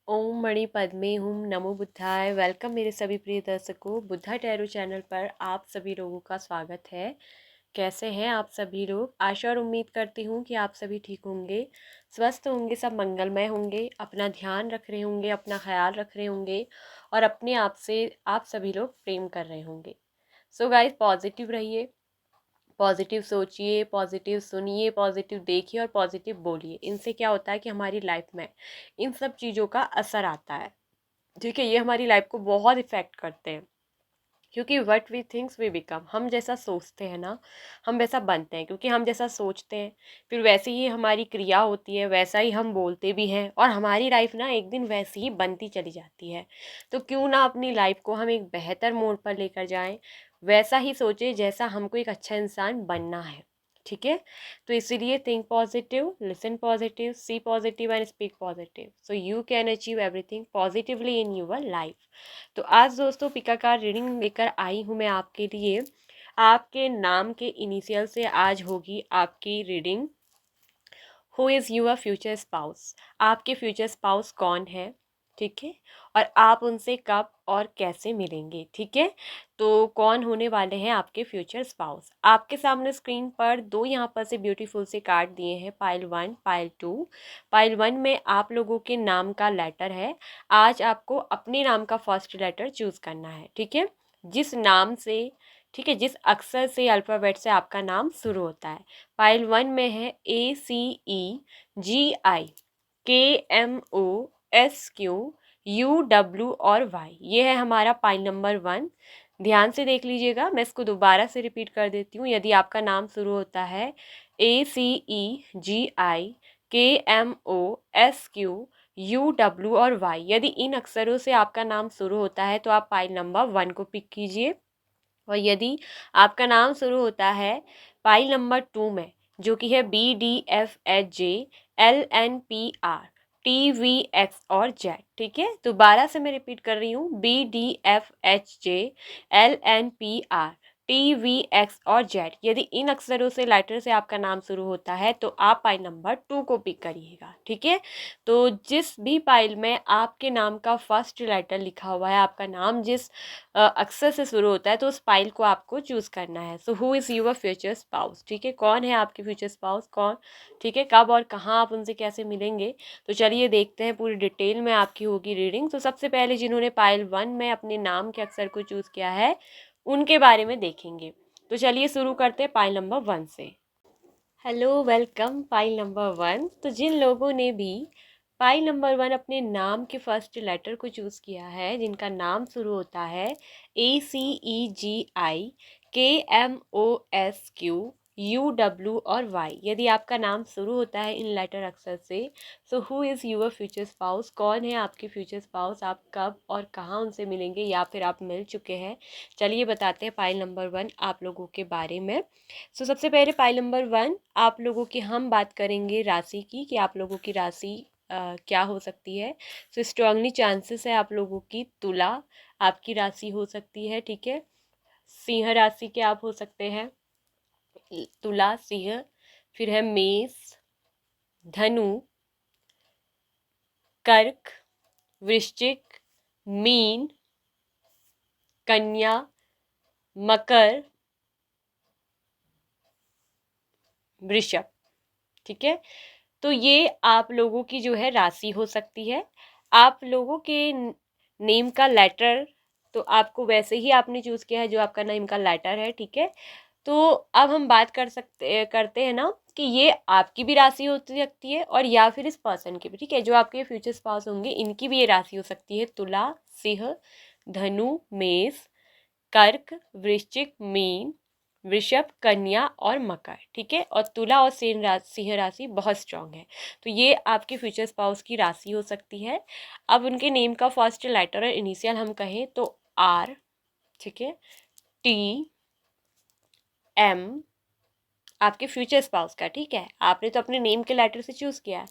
ओम मणि पद्मे हुम नमो बुद्धाय। वेलकम मेरे सभी प्रिय दर्शकों, बुद्धा टैरो चैनल पर आप सभी लोगों का स्वागत है। कैसे हैं आप सभी लोग? आशा और उम्मीद करती हूँ कि आप सभी ठीक होंगे, स्वस्थ होंगे, सब मंगलमय होंगे, अपना ध्यान रख रहे होंगे, अपना ख्याल रख रहे होंगे और अपने आप से आप सभी लोग प्रेम कर रहे होंगे। सो गाइस, पॉजिटिव रहिए, पॉजिटिव सोचिए, पॉजिटिव सुनिए, पॉजिटिव देखिए और पॉजिटिव बोलिए। इनसे क्या होता है कि हमारी लाइफ में इन सब चीज़ों का असर आता है। ठीक है, ये हमारी लाइफ को बहुत इफेक्ट करते हैं, क्योंकि what we thinks we become. हम जैसा सोचते हैं ना, हम वैसा बनते हैं, क्योंकि हम जैसा सोचते हैं फिर वैसी ही हमारी क्रिया होती है, वैसा ही हम बोलते भी हैं और हमारी लाइफ ना एक दिन वैसी ही बनती चली जाती है। तो क्यों ना अपनी लाइफ को हम एक बेहतर मोड़ पर लेकर जाएं, वैसा ही सोचें जैसा हमको एक अच्छा इंसान बनना है। ठीक है, तो इसीलिए think positive, listen positive, see positive and speak positive, so you can achieve everything positively in your life. तो आज दोस्तों पिकाकार रीडिंग लेकर आई हूँ मैं आपके लिए। आपके नाम के इनिशियल से आज होगी आपकी reading. Who is your future spouse? आपके फ्यूचर स्पाउस कौन है? ठीक है, और आप उनसे कब और कैसे मिलेंगे? ठीक है, तो कौन होने वाले हैं आपके फ्यूचर स्पाउस? आपके सामने स्क्रीन पर दो यहाँ पर से ब्यूटीफुल से कार्ड दिए हैं, पाइल 1, पाइल 2। पाइल 1 में आप लोगों के नाम का लेटर है। आज आपको अपने नाम का फर्स्ट लेटर चूज करना है। ठीक है, जिस नाम से, ठीक है, जिस अक्षर से, अल्फ़ाबेट से आपका नाम शुरू होता है। पाइल 1 में है ACEGI KMOSQ UW और Y। ये है हमारा पाइल नंबर 1। ध्यान से देख लीजिएगा, मैं इसको दोबारा से रिपीट कर देती हूँ। यदि आपका नाम शुरू होता है ACEGI KMOSQ UW और Y, यदि इन अक्षरों से आपका नाम शुरू होता है तो आप पाइल नंबर 1 को पिक कीजिए। और यदि आपका नाम शुरू होता है पाइल नंबर 2 में, जो कि है BDFHJLNPR TVX और Z। ठीक है, दोबारा से मैं रिपीट कर रही हूँ, BDFHJLNPR TVX और Z। यदि इन अक्षरों से, लेटर से आपका नाम शुरू होता है तो आप पाइल नंबर 2 को पिक करिएगा। ठीक है, तो जिस भी पाइल में आपके नाम का फर्स्ट लेटर लिखा हुआ है, आपका नाम जिस अक्षर से शुरू होता है, तो उस फाइल को आपको चूज करना है। So who is your future spouse? ठीक है, कौन है आपके फ्यूचर स्पाउस, कौन? ठीक है, कब और कहाँ आप उनसे कैसे मिलेंगे? तो चलिए देखते हैं, पूरी डिटेल में आपकी होगी रीडिंग। तो सबसे पहले जिन्होंने पाइल 1 में अपने नाम के अक्षर को चूज किया है उनके बारे में देखेंगे। तो चलिए शुरू करते हैं पाइल नंबर 1 से। Hello, welcome pile number 1। तो जिन लोगों ने भी पाइल नंबर 1 अपने नाम के फर्स्ट लेटर को चूज़ किया है, जिनका नाम शुरू होता है ACEGI KMOSQ UW और Y, यदि आपका नाम शुरू होता है इन लेटर अक्षर से, so who is your future spouse? कौन है आपके फ्यूचर स्पाउस? आप कब और कहाँ उनसे मिलेंगे, या फिर आप मिल चुके हैं? चलिए बताते हैं पाइल नंबर 1 आप लोगों के बारे में। सबसे पहले पाइल नंबर 1 आप लोगों की हम बात करेंगे राशि की, कि आप लोगों की राशि क्या हो सकती है। स्ट्रांगली चांसेस है आप लोगों की तुला आपकी राशि हो सकती है। ठीक है, सिंह राशि के आप हो सकते हैं, तुला, सिंह। फिर है मेष, धनु, कर्क, वृश्चिक, मीन, कन्या, मकर, वृषभ। ठीक है, तो ये आप लोगों की जो है राशि हो सकती है। आप लोगों के नेम का लेटर, तो आपको वैसे ही आपने चूज किया है जो आपका नेम का लेटर है। ठीक है, तो अब हम बात करते हैं ना, कि ये आपकी भी राशि हो सकती है और या फिर इस पर्सन की भी। ठीक है, जो आपके फ्यूचर स्पाउस होंगे इनकी भी ये राशि हो सकती है। तुला, सिंह, धनु, मेष, कर्क, वृश्चिक, मीन, वृषभ, कन्या और मकर। ठीक है, और तुला और सिंह राशि बहुत स्ट्रांग है, तो ये आपके फ्यूचर स्पाउस की राशि हो सकती है। अब उनके नेम का फर्स्ट लेटर और इनिशियल हम कहें तो R, ठीक है, T, M आपके फ्यूचर स्पाउस का। ठीक है, आपने तो अपने नेम के लेटर से चूज किया है,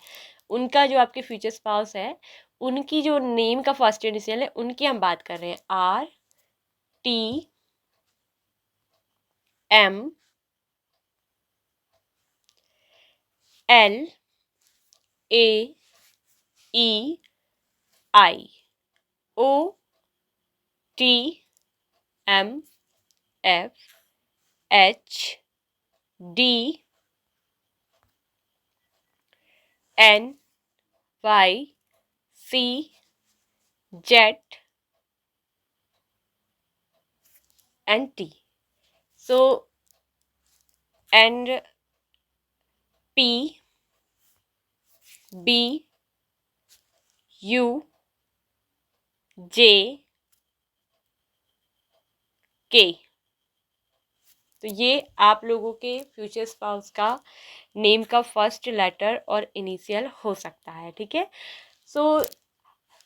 उनका जो आपके फ्यूचर स्पाउस है उनकी जो नेम का फर्स्ट इनिशियल है उनकी हम बात कर रहे हैं। RTMLAE and T. So, and P, B, U, J, K. तो ये आप लोगों के फ्यूचर स्पाउस का नेम का फर्स्ट लेटर और इनिशियल हो सकता है, ठीक है। सो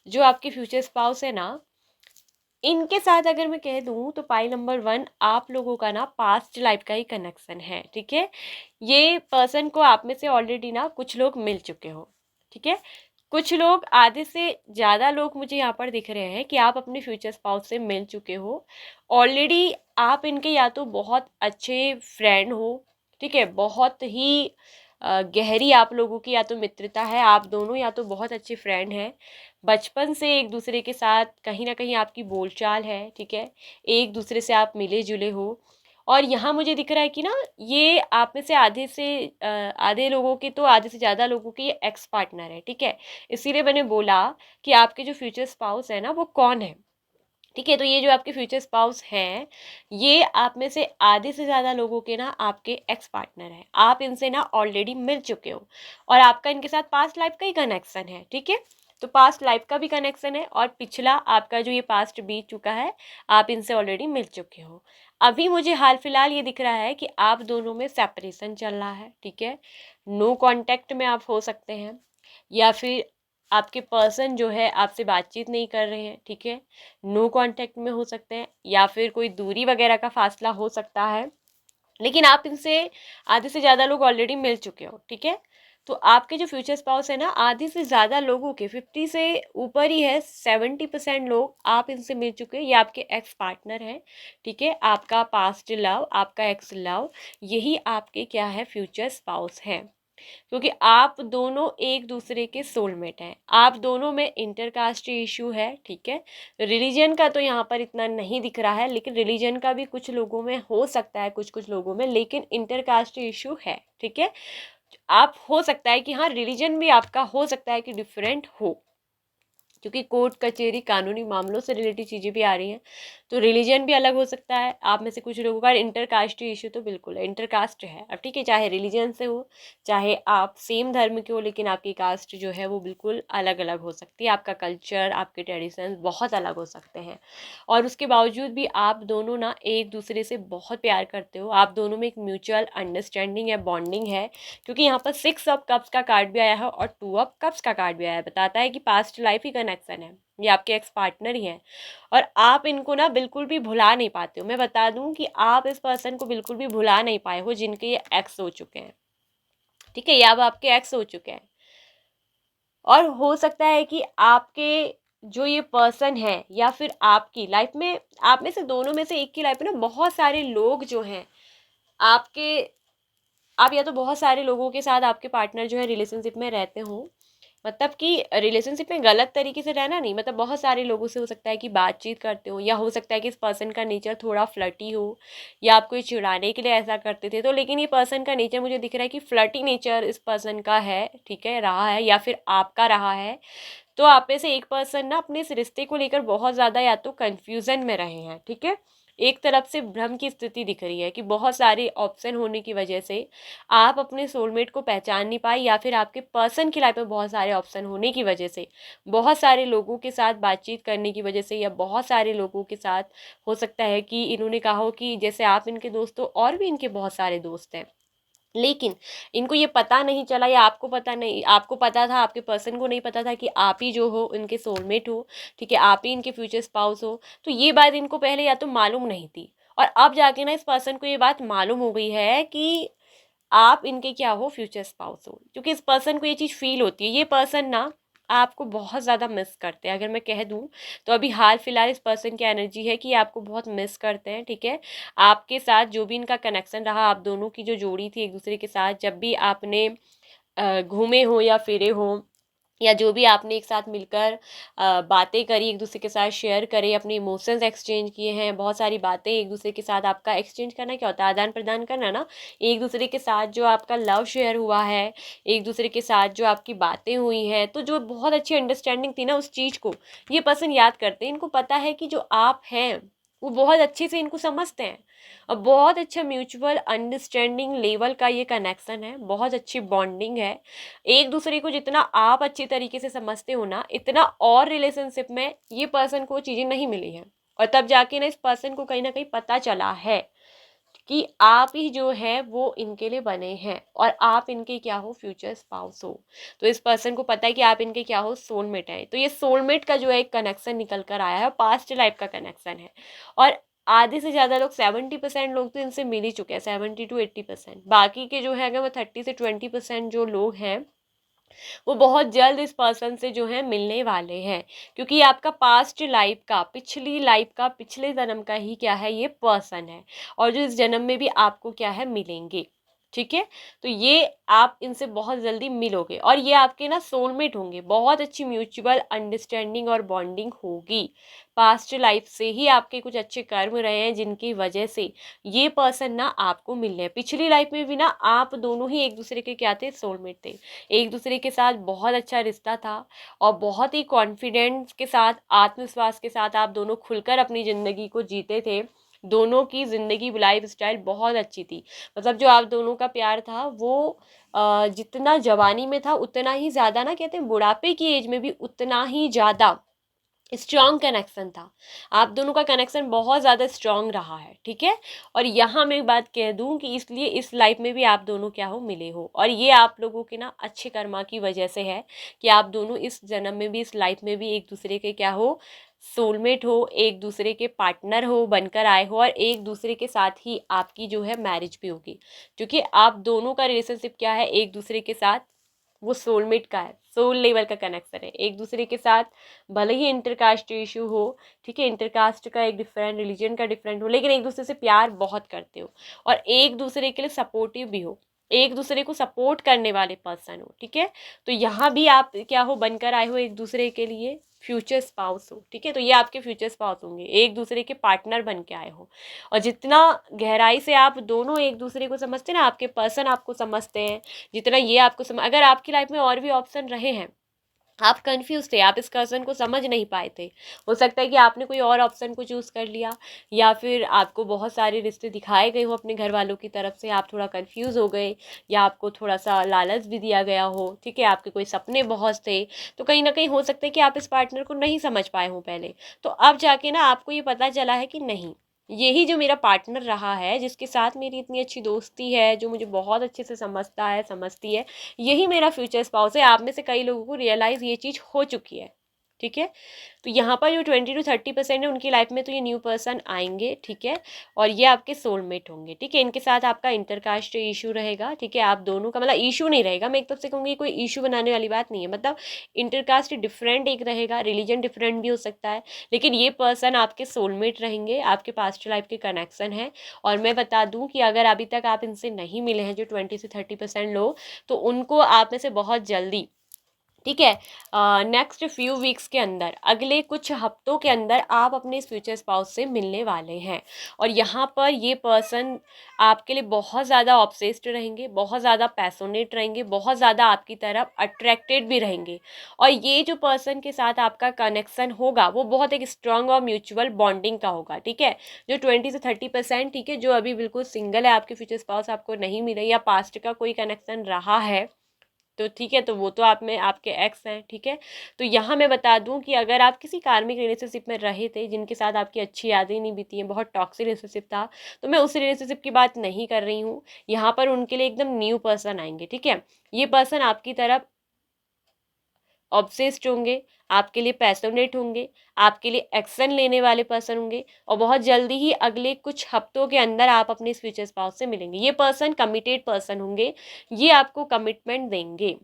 जो आपके फ्यूचर स्पाउस है ना, इनके साथ अगर मैं कह दूं तो पाई नंबर 1 आप लोगों का ना पास्ट लाइफ का ही कनेक्शन है, ठीक है। ये पर्सन को आप में से ऑलरेडी ना कुछ लोग मिल चुके हो, ठीक है। कुछ लोग, आधे से ज़्यादा लोग मुझे यहाँ पर दिख रहे हैं कि आप अपने फ्यूचर स्पाउस से मिल चुके हो ऑलरेडी। आप इनके या तो बहुत अच्छे फ्रेंड हो, ठीक है, बहुत ही गहरी आप लोगों की या तो मित्रता है, आप दोनों या तो बहुत अच्छे फ्रेंड हैं, बचपन से एक दूसरे के साथ कहीं ना कहीं आपकी बोलचाल है, ठीक है, एक दूसरे से आप मिले जुले हो। और यहाँ मुझे दिख रहा है कि ना ये आप में से आधे लोगों के तो आधे से ज़्यादा लोगों के ये एक्स पार्टनर है, ठीक है। इसीलिए मैंने बोला कि आपके जो फ्यूचर स्पाउस है ना वो कौन है, ठीक है। तो ये जो आपके फ्यूचर स्पाउस हैं, ये आप में से आधे से ज़्यादा लोगों के ना आपके एक्स पार्टनर हैं, आप इनसे ना ऑलरेडी मिल चुके हो और आपका इनके साथ पास्ट लाइफ का ही कनेक्शन है, ठीक है। तो पास्ट लाइफ का भी कनेक्शन है और पिछला आपका जो ये पास्ट बीत चुका है, आप इनसे ऑलरेडी मिल चुके हो। अभी मुझे हाल फिलहाल ये दिख रहा है कि आप दोनों में सेपरेशन चल रहा है, ठीक है। नो कांटेक्ट में आप हो सकते हैं, या फिर आपके पर्सन जो है आपसे बातचीत नहीं कर रहे हैं, ठीक है, नो कांटेक्ट में हो सकते हैं, या फिर कोई दूरी वगैरह का फासला हो सकता है। लेकिन आप इनसे आधे से ज़्यादा लोग ऑलरेडी मिल चुके हो, ठीक है। तो आपके जो फ्यूचर स्पाउस है ना, आधे से ज़्यादा लोगों के 50 से ऊपर ही है, 70% लोग आप इनसे मिल चुके हैं, ये आपके एक्स पार्टनर हैं, ठीक है। आपका पास्ट लव, आपका एक्स लव, यही आपके क्या है, फ्यूचर स्पाउस है। क्योंकि आप दोनों एक दूसरे के सोलमेट हैं, आप दोनों में इंटरकास्ट इशू है, ठीक है। रिलीजन का तो यहाँ पर इतना नहीं दिख रहा है, लेकिन रिलीजन का भी कुछ लोगों में हो सकता है, कुछ कुछ लोगों में, लेकिन इंटरकास्ट इशू है, ठीक है। आप हो सकता है कि हाँ, रिलीजन भी आपका हो सकता है कि डिफरेंट हो, क्योंकि कोर्ट कचहरी कानूनी मामलों से रिलेटेड चीज़ें भी आ रही हैं, तो रिलीजन भी अलग हो सकता है आप में से कुछ लोगों का। इंटरकास्ट इशू तो बिल्कुल है, इंटरकास्ट है अब, ठीक है, चाहे रिलीजन से हो, चाहे आप सेम धर्म के हो, लेकिन आपकी कास्ट जो है वो बिल्कुल अलग अलग हो सकती है, आपका कल्चर, आपके ट्रेडिशंस बहुत अलग हो सकते हैं। और उसके बावजूद भी आप दोनों ना एक दूसरे से बहुत प्यार करते हो, आप दोनों में एक म्यूचुअल अंडरस्टैंडिंग है, बॉन्डिंग है। क्योंकि यहाँ पर 6 ऑफ कप्स का कार्ड भी आया है और 2 ऑफ कप्स का कार्ड भी आया है, बताता है कि पास्ट लाइफ ही कनेक्शन है, ये आपके एक्स पार्टनर ही हैं और आप इनको ना बिल्कुल भी भुला नहीं पाते हो। मैं बता दूं कि आप इस पर्सन को बिल्कुल भी भुला नहीं पाए हो, जिनके ये एक्स हो चुके हैं, ठीक है, या अब आपके एक्स हो चुके हैं। और हो सकता है कि आपके जो ये पर्सन है या फिर आपकी लाइफ में, आप में से दोनों में से एक की लाइफ में ना बहुत सारे लोग जो हैं आपके, आप या तो बहुत सारे लोगों के साथ आपके पार्टनर जो है रिलेशनशिप में रहते हो, मतलब कि रिलेशनशिप में गलत तरीके से रहना नहीं, मतलब बहुत सारे लोगों से हो सकता है कि बातचीत करते हो, या हो सकता है कि इस पर्सन का नेचर थोड़ा फ्लर्टी हो, या आपको ये चिढ़ाने के लिए ऐसा करते थे, तो लेकिन ये पर्सन का नेचर मुझे दिख रहा है कि फ्लर्टी नेचर इस पर्सन का है, ठीक है, रहा है, या फिर आपका रहा है। तो आप में से एक पर्सन ना अपने इस रिश्ते को लेकर बहुत ज़्यादा या तो कन्फ्यूज़न में रहे हैं, ठीक है। एक तरफ से भ्रम की स्थिति दिख रही है कि बहुत सारे ऑप्शन होने की वजह से आप अपने सोलमेट को पहचान नहीं पाए, या फिर आपके पर्सन की लाइफ में बहुत सारे ऑप्शन होने की वजह से, बहुत सारे लोगों के साथ बातचीत करने की वजह से, या बहुत सारे लोगों के साथ हो सकता है कि इन्होंने कहा हो कि जैसे आप इनके दोस्त हो और भी इनके बहुत सारे दोस्त हैं, लेकिन इनको ये पता नहीं चला, या आपको पता नहीं, आपको पता था, आपके पर्सन को नहीं पता था कि आप ही जो हो इनके सोलमेट हो, ठीक है, आप ही इनके फ्यूचर स्पाउस हो। तो ये बात इनको पहले या तो मालूम नहीं थी, और अब जाके ना इस पर्सन को ये बात मालूम हो गई है कि आप इनके क्या हो, फ्यूचर स्पाउस हो, क्योंकि इस पर्सन को ये चीज़ फील होती है। ये पर्सन ना आपको बहुत ज़्यादा मिस करते हैं, अगर मैं कह दूं तो अभी हाल फिलहाल इस पर्सन की एनर्जी है कि आपको बहुत मिस करते हैं, ठीक है। आपके साथ जो भी इनका कनेक्शन रहा, आप दोनों की जो जोड़ी थी एक दूसरे के साथ, जब भी आपने घूमे हो या फिरे हो, या जो भी आपने एक साथ मिलकर बातें करी, एक दूसरे के साथ शेयर करे, अपने इमोशंस एक्सचेंज किए हैं, बहुत सारी बातें एक दूसरे के साथ आपका एक्सचेंज करना क्या होता है, आदान प्रदान करना ना। एक दूसरे के साथ जो आपका लव शेयर हुआ है, एक दूसरे के साथ जो आपकी बातें हुई हैं, तो जो बहुत अच्छी अंडरस्टैंडिंग थी ना उस चीज़ को ये पर्सन याद करते हैं। इनको पता है कि जो आप हैं वो बहुत अच्छे से इनको समझते हैं, और बहुत अच्छा म्यूचुअल अंडरस्टैंडिंग लेवल का ये कनेक्शन है, बहुत अच्छी बॉन्डिंग है। एक दूसरे को जितना आप अच्छी तरीके से समझते हो ना, इतना और रिलेशनशिप में ये पर्सन को चीज़ें नहीं मिली हैं। और तब जाके ना इस पर्सन को कहीं ना कहीं पता चला है कि आप ही जो है वो इनके लिए बने हैं, और आप इनके क्या हो, फ्यूचर स्पाउस हो। तो इस पर्सन को पता है कि आप इनके क्या हो, सोलमेट है। तो ये सोलमेट का जो है एक कनेक्शन निकल कर आया है, पास्ट लाइफ का कनेक्शन है। और आधे से ज़्यादा लोग, 70% लोग तो इनसे मिल ही चुके हैं, 70 to 80%। बाकी के जो है अगर वो 30 से 20% जो लोग हैं वो बहुत जल्द इस पर्सन से जो है मिलने वाले हैं, क्योंकि ये आपका पास्ट लाइफ का, पिछली लाइफ का, पिछले जन्म का ही क्या है, ये पर्सन है। और जो इस जन्म में भी आपको क्या है, मिलेंगे। ठीक है। तो ये आप इनसे बहुत जल्दी मिलोगे, और ये आपके ना सोलमेट होंगे, बहुत अच्छी म्यूचुअल अंडरस्टैंडिंग और बॉन्डिंग होगी। पास्ट लाइफ से ही आपके कुछ अच्छे कर्म रहे हैं जिनकी वजह से ये पर्सन ना आपको मिल रहे हैं। पिछली लाइफ में भी ना आप दोनों ही एक दूसरे के क्या थे, सोलमेट थे। एक दूसरे के साथ बहुत अच्छा रिश्ता था, और बहुत ही कॉन्फिडेंस के साथ, आत्मविश्वास के साथ आप दोनों खुलकर अपनी ज़िंदगी को जीते थे। दोनों की ज़िंदगी लाइफ स्टाइल बहुत अच्छी थी। मतलब जो आप दोनों का प्यार था वो जितना जवानी में था उतना ही ज़्यादा ना, कहते हैं बुढ़ापे की एज में भी उतना ही ज़्यादा स्ट्रॉन्ग कनेक्शन था। आप दोनों का कनेक्शन बहुत ज़्यादा स्ट्रॉन्ग रहा है। ठीक है। और यहाँ मैं एक बात कह दूँ कि इसलिए इस लाइफ में भी आप दोनों क्या हो, मिले हो, और ये आप लोगों के ना अच्छे कर्मा की वजह से है कि आप दोनों इस जन्म में भी, इस लाइफ में भी एक दूसरे के क्या हो, सोलमेट हो, एक दूसरे के पार्टनर हो बनकर आए हो, और एक दूसरे के साथ ही आपकी जो है मैरिज भी होगी। क्योंकि आप दोनों का रिलेशनशिप क्या है, एक दूसरे के साथ वो सोलमेट का है, सोल लेवल का कनेक्शन है एक दूसरे के साथ। भले ही इंटरकास्ट इशू हो, ठीक है, इंटरकास्ट का एक डिफरेंट, रिलीजन का डिफरेंट हो, लेकिन एक दूसरे से प्यार बहुत करते हो, और एक दूसरे के लिए सपोर्टिव भी हो, एक दूसरे को सपोर्ट करने वाले पर्सन हो। ठीक है। तो यहाँ भी आप क्या हो, बनकर आए हो एक दूसरे के लिए फ्यूचर स्पाउस हो। ठीक है। तो ये आपके फ्यूचर स्पाउस होंगे, एक दूसरे के पार्टनर बन के आए हो। और जितना गहराई से आप दोनों एक दूसरे को समझते हैं ना, आपके पर्सन आपको समझते हैं, जितना ये आपको समझ, अगर आपकी लाइफ में और भी ऑप्शन रहे हैं, आप कंफ्यूज थे, आप इस पर्सन को समझ नहीं पाए थे, हो सकता है कि आपने कोई और ऑप्शन को चूज़ कर लिया, या फिर आपको बहुत सारे रिश्ते दिखाए गए हो अपने घर वालों की तरफ से, आप थोड़ा कंफ्यूज हो गए, या आपको थोड़ा सा लालच भी दिया गया हो। ठीक है। आपके कोई सपने बहुत थे, तो कहीं ना कहीं हो सकता है कि आप इस पार्टनर को नहीं समझ पाए हो पहले। तो अब जाके ना आपको ये पता चला है कि नहीं, यही जो मेरा पार्टनर रहा है, जिसके साथ मेरी इतनी अच्छी दोस्ती है, जो मुझे बहुत अच्छे से समझता है, समझती है, यही मेरा फ्यूचर स्पाउस है। आप में से कई लोगों को रियलाइज़ ये चीज़ हो चुकी है। ठीक है। तो यहाँ पर जो 20 to 30% है उनकी लाइफ में, तो ये न्यू पर्सन आएंगे। ठीक है। और ये आपके सोलमेट होंगे। ठीक है। इनके साथ आपका इंटरकास्ट इशू रहेगा। ठीक है। आप दोनों का मतलब इशू नहीं रहेगा, मैं एक तरफ से कहूँगी कोई इशू बनाने वाली बात नहीं है, मतलब इंटरकास्ट डिफरेंट एक रहेगा, रिलीजन डिफरेंट भी हो सकता है, लेकिन ये पर्सन आपके सोलमेट रहेंगे, आपके पास्ट लाइफ के कनेक्शन है। और मैं बता दूं कि अगर अभी तक आप इनसे नहीं मिले हैं, जो 20 से 30% लोग, तो उनको आप में से बहुत जल्दी, ठीक है, नेक्स्ट फ्यू वीक्स के अंदर, अगले कुछ हफ्तों के अंदर आप अपने इस फ्यूचर स्पाउस से मिलने वाले हैं। और यहाँ पर ये पर्सन आपके लिए बहुत ज़्यादा ऑब्सेस्ड रहेंगे, बहुत ज़्यादा पैशनेट रहेंगे, बहुत ज़्यादा आपकी तरफ अट्रैक्टेड भी रहेंगे। और ये जो पर्सन के साथ आपका कनेक्शन होगा वो बहुत एक स्ट्रांग और म्यूचुअल बॉन्डिंग का होगा। ठीक है। जो 20 से 30%, ठीक है, जो अभी बिल्कुल सिंगल है, आपके फ्यूचर स्पाउस आपको नहीं मिले, या पास्ट का कोई कनेक्शन रहा है, तो ठीक है, तो वो तो आप में आपके एक्स हैं। ठीक है। तो यहाँ मैं बता दूं कि अगर आप किसी कार्मिक रिलेशनशिप में रहे थे, जिनके साथ आपकी अच्छी यादें नहीं बीती हैं, बहुत टॉक्सिक रिलेशनशिप था, तो मैं उस रिलेशनशिप की बात नहीं कर रही हूँ। यहाँ पर उनके लिए एकदम न्यू पर्सन आएंगे। ठीक है। ये पर्सन आपकी तरफ ऑब्सेस्ड होंगे, आपके लिए पैशनेट होंगे, आपके लिए एक्शन लेने वाले पर्सन होंगे, और बहुत जल्दी ही अगले कुछ हफ्तों के अंदर आप अपने इस फ्यूचर स्पाउस से मिलेंगे। ये पर्सन कमिटेड पर्सन होंगे, ये आपको कमिटमेंट देंगे।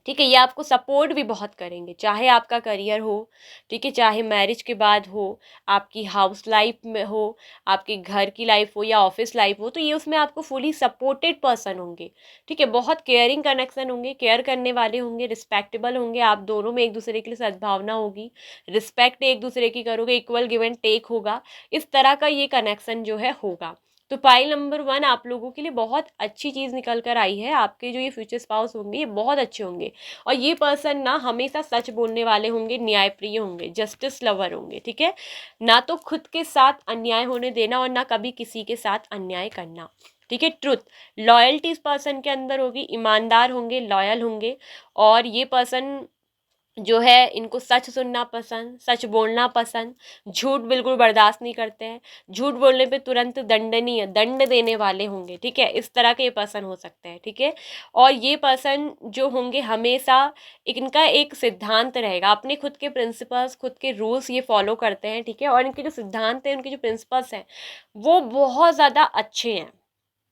ठीक है। ये आपको सपोर्ट भी बहुत करेंगे, चाहे आपका करियर हो, ठीक है, चाहे मैरिज के बाद हो, आपकी हाउस लाइफ में हो, आपके घर की लाइफ हो या ऑफिस लाइफ हो, तो ये उसमें आपको फुली सपोर्टेड पर्सन होंगे। ठीक है, बहुत केयरिंग कनेक्शन होंगे, केयर करने वाले होंगे, रिस्पेक्टेबल होंगे, आप दोनों में एक दूसरे के लिए सद्भावना होगी, रिस्पेक्ट एक दूसरे की करोगे, इक्वल गिव एंड टेक होगा, इस तरह का ये कनेक्शन जो है होगा। तो पाइल नंबर 1 आप लोगों के लिए बहुत अच्छी चीज़ निकल कर आई है। आपके जो ये फ्यूचर स्पाउस होंगे ये बहुत अच्छे होंगे, और ये पर्सन ना हमेशा सच बोलने वाले होंगे, न्यायप्रिय होंगे, जस्टिस लवर होंगे। ठीक है, ना तो खुद के साथ अन्याय होने देना और ना कभी किसी के साथ अन्याय करना। ठीक है, ट्रुथ, लॉयल्टी इस पर्सन के अंदर होगी, ईमानदार होंगे, लॉयल होंगे, और ये पर्सन जो है इनको सच सुनना पसंद, सच बोलना पसंद, झूठ बिल्कुल बर्दाश्त नहीं करते हैं, झूठ बोलने पे तुरंत दंडनीय दंड देने वाले होंगे। ठीक है, इस तरह के ये पर्सन हो सकते हैं। ठीक है, और ये पर्सन जो होंगे हमेशा इनका एक सिद्धांत रहेगा, अपने खुद के प्रिंसिपल्स, खुद के रूल्स ये फॉलो करते हैं। ठीक है, और इनके जो सिद्धांत हैं, उनके जो प्रिंसिपल्स हैं वो बहुत ज़्यादा अच्छे हैं।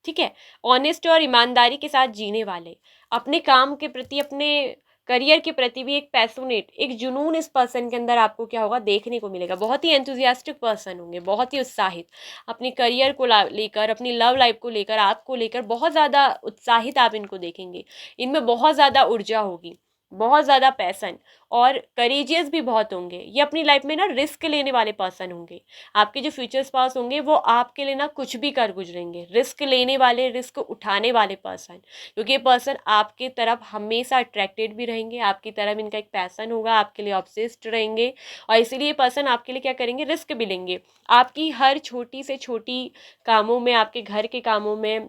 ठीक है, ऑनेस्ट और ईमानदारी के साथ जीने वाले, अपने काम के प्रति, अपने करियर के प्रति भी एक पैशनेट, एक जुनून इस पर्सन के अंदर आपको क्या होगा देखने को मिलेगा। बहुत ही एंथुजियास्टिक पर्सन होंगे, बहुत ही उत्साहित, अपने करियर को लेकर, अपनी लव लाइफ को लेकर, आपको लेकर बहुत ज़्यादा उत्साहित आप इनको देखेंगे। इनमें बहुत ज़्यादा ऊर्जा होगी, बहुत ज़्यादा पैसन, और करेजियस भी बहुत होंगे। ये अपनी लाइफ में ना रिस्क लेने वाले पर्सन होंगे। आपके जो फ्यूचर स्पाउस होंगे वो आपके लिए ना कुछ भी कर गुजरेंगे, रिस्क लेने वाले, रिस्क उठाने वाले पर्सन, क्योंकि ये पर्सन आपके तरफ हमेशा अट्रैक्टेड भी रहेंगे, आपकी तरफ इनका एक पैसन होगा, आपके लिए ऑब्सेस्ड रहेंगे, और इसीलिए ये पर्सन आपके लिए क्या करेंगे, रिस्क भी लेंगे। आपकी हर छोटी से छोटी कामों में, आपके घर के कामों में,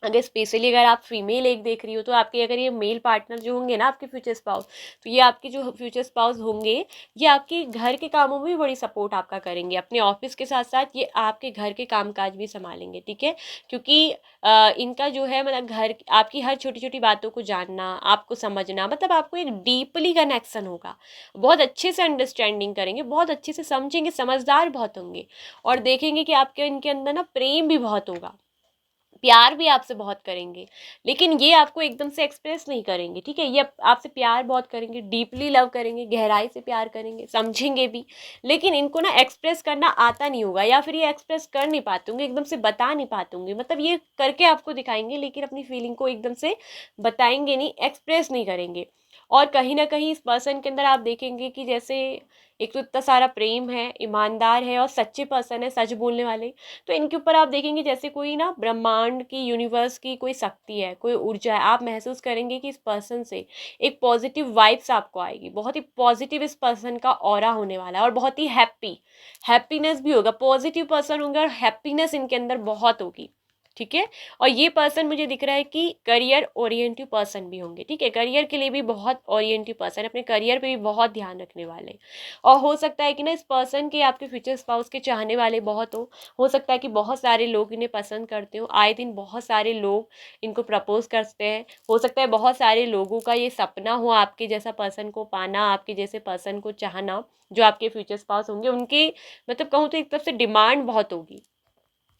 अगर स्पेशली अगर आप फीमेल एक देख रही हो, तो आपके अगर ये मेल पार्टनर जो होंगे ना आपके फ्यूचर स्पाउस, तो ये आपके जो फ्यूचर स्पाउस होंगे ये आपके घर के कामों में भी बड़ी सपोर्ट आपका करेंगे। अपने ऑफिस के साथ साथ ये आपके घर के कामकाज भी संभालेंगे। ठीक है, क्योंकि इनका जो है मतलब घर आपकी हर छोटी छोटी बातों को जानना, आपको समझना, मतलब आपको एक डीपली कनेक्शन होगा, बहुत अच्छे से अंडरस्टैंडिंग करेंगे, बहुत अच्छे से समझेंगे, समझदार बहुत होंगे, और देखेंगे कि आपके इनके अंदर ना प्रेम भी बहुत होगा, प्यार भी आपसे बहुत करेंगे, लेकिन ये आपको एकदम से एक्सप्रेस नहीं करेंगे। ठीक है, ये आपसे प्यार बहुत करेंगे, डीपली लव करेंगे, गहराई से प्यार करेंगे, समझेंगे भी, लेकिन इनको ना एक्सप्रेस करना आता नहीं होगा, या फिर ये एक्सप्रेस कर नहीं पाते होंगे, एकदम से बता नहीं पाते होंगे। मतलब ये करके आपको दिखाएंगे, लेकिन अपनी फीलिंग को एकदम से बताएंगे नहीं, एक्सप्रेस नहीं करेंगे। और कहीं ना कहीं इस पर्सन के अंदर आप देखेंगे कि जैसे एक तो इतना सारा प्रेम है, ईमानदार है, और सच्चे पर्सन है, सच बोलने वाले, तो इनके ऊपर आप देखेंगे जैसे कोई ना ब्रह्मांड की, यूनिवर्स की कोई शक्ति है, कोई ऊर्जा है। आप महसूस करेंगे कि इस पर्सन से एक पॉजिटिव वाइब्स आपको आएगी, बहुत ही पॉजिटिव इस पर्सन का ऑरा होने वाला है, और बहुत ही हैप्पीनेस भी होगा। पॉजिटिव पर्सन होंगे और हैप्पीनेस इनके अंदर बहुत होगी। ठीक है, और ये पर्सन मुझे दिख रहा है कि करियर ओरिएंटेड पर्सन भी होंगे। ठीक है, करियर के लिए भी बहुत ओरिएंटेड पर्सन, अपने करियर पे भी बहुत ध्यान रखने वाले, और हो सकता है कि ना इस पर्सन के, आपके फ्यूचर स्पाउस के चाहने वाले बहुत हो सकता है कि बहुत सारे लोग इन्हें पसंद करते हो, आए दिन बहुत सारे लोग इनको प्रपोज करते हैं, हो सकता है बहुत सारे लोगों का ये सपना हो आपके जैसा पर्सन को पाना, आपके जैसे पर्सन को चाहना, जो आपके फ्यूचर स्पाउस होंगे उनके, मतलब कहूँ तो एक तरफ से डिमांड बहुत होगी।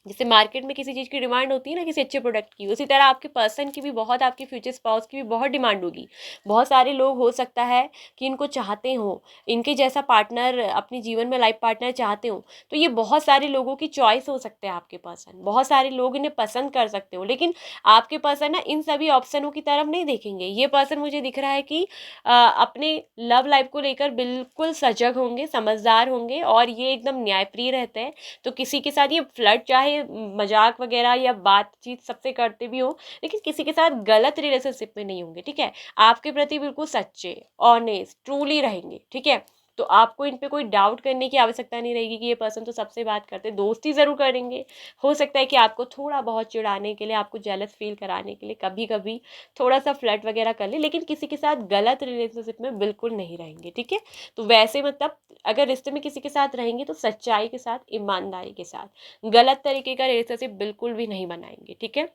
जैसे मार्केट में किसी चीज़ की डिमांड होती है ना, किसी अच्छे प्रोडक्ट की, उसी तरह आपके पर्सन की भी बहुत, आपके फ्यूचर स्पाउस की भी बहुत डिमांड होगी। बहुत सारे लोग हो सकता है कि इनको चाहते हो, इनके जैसा पार्टनर अपने जीवन में, लाइफ पार्टनर चाहते हो, तो ये बहुत सारे लोगों की चॉइस हो सकते हैं आपके पर्सन, बहुत सारे लोग इन्हें पसंद कर सकते हो, लेकिन आपके पर्सन ना इन सभी ऑप्शनों की तरफ नहीं देखेंगे। ये पर्सन मुझे दिख रहा है कि अपने लव लाइफ को लेकर बिल्कुल सजग होंगे, समझदार होंगे, और ये एकदम न्यायप्रिय रहते हैं। तो किसी के साथ ये फ्लर्ट, चाहे मजाक वगैरह या बातचीत सबसे करते भी हो, लेकिन किसी के साथ गलत रिलेशनशिप में नहीं होंगे। ठीक है, आपके प्रति बिल्कुल सच्चे, ऑनेस्ट, ट्रूली रहेंगे। ठीक है, तो आपको इन पे कोई डाउट करने की आवश्यकता नहीं रहेगी कि ये पर्सन तो सबसे बात करते, दोस्ती ज़रूर करेंगे। हो सकता है कि आपको थोड़ा बहुत चिढ़ाने के लिए, आपको जेलस फील कराने के लिए कभी कभी थोड़ा सा फ्लर्ट वगैरह कर ले, लेकिन किसी के साथ गलत रिलेशनशिप में बिल्कुल नहीं रहेंगे। ठीक है, तो वैसे मतलब अगर रिश्ते में किसी के साथ रहेंगे तो सच्चाई के साथ, ईमानदारी के साथ, गलत तरीके का रिलेशनशिप बिल्कुल भी नहीं बनाएंगे। ठीक है,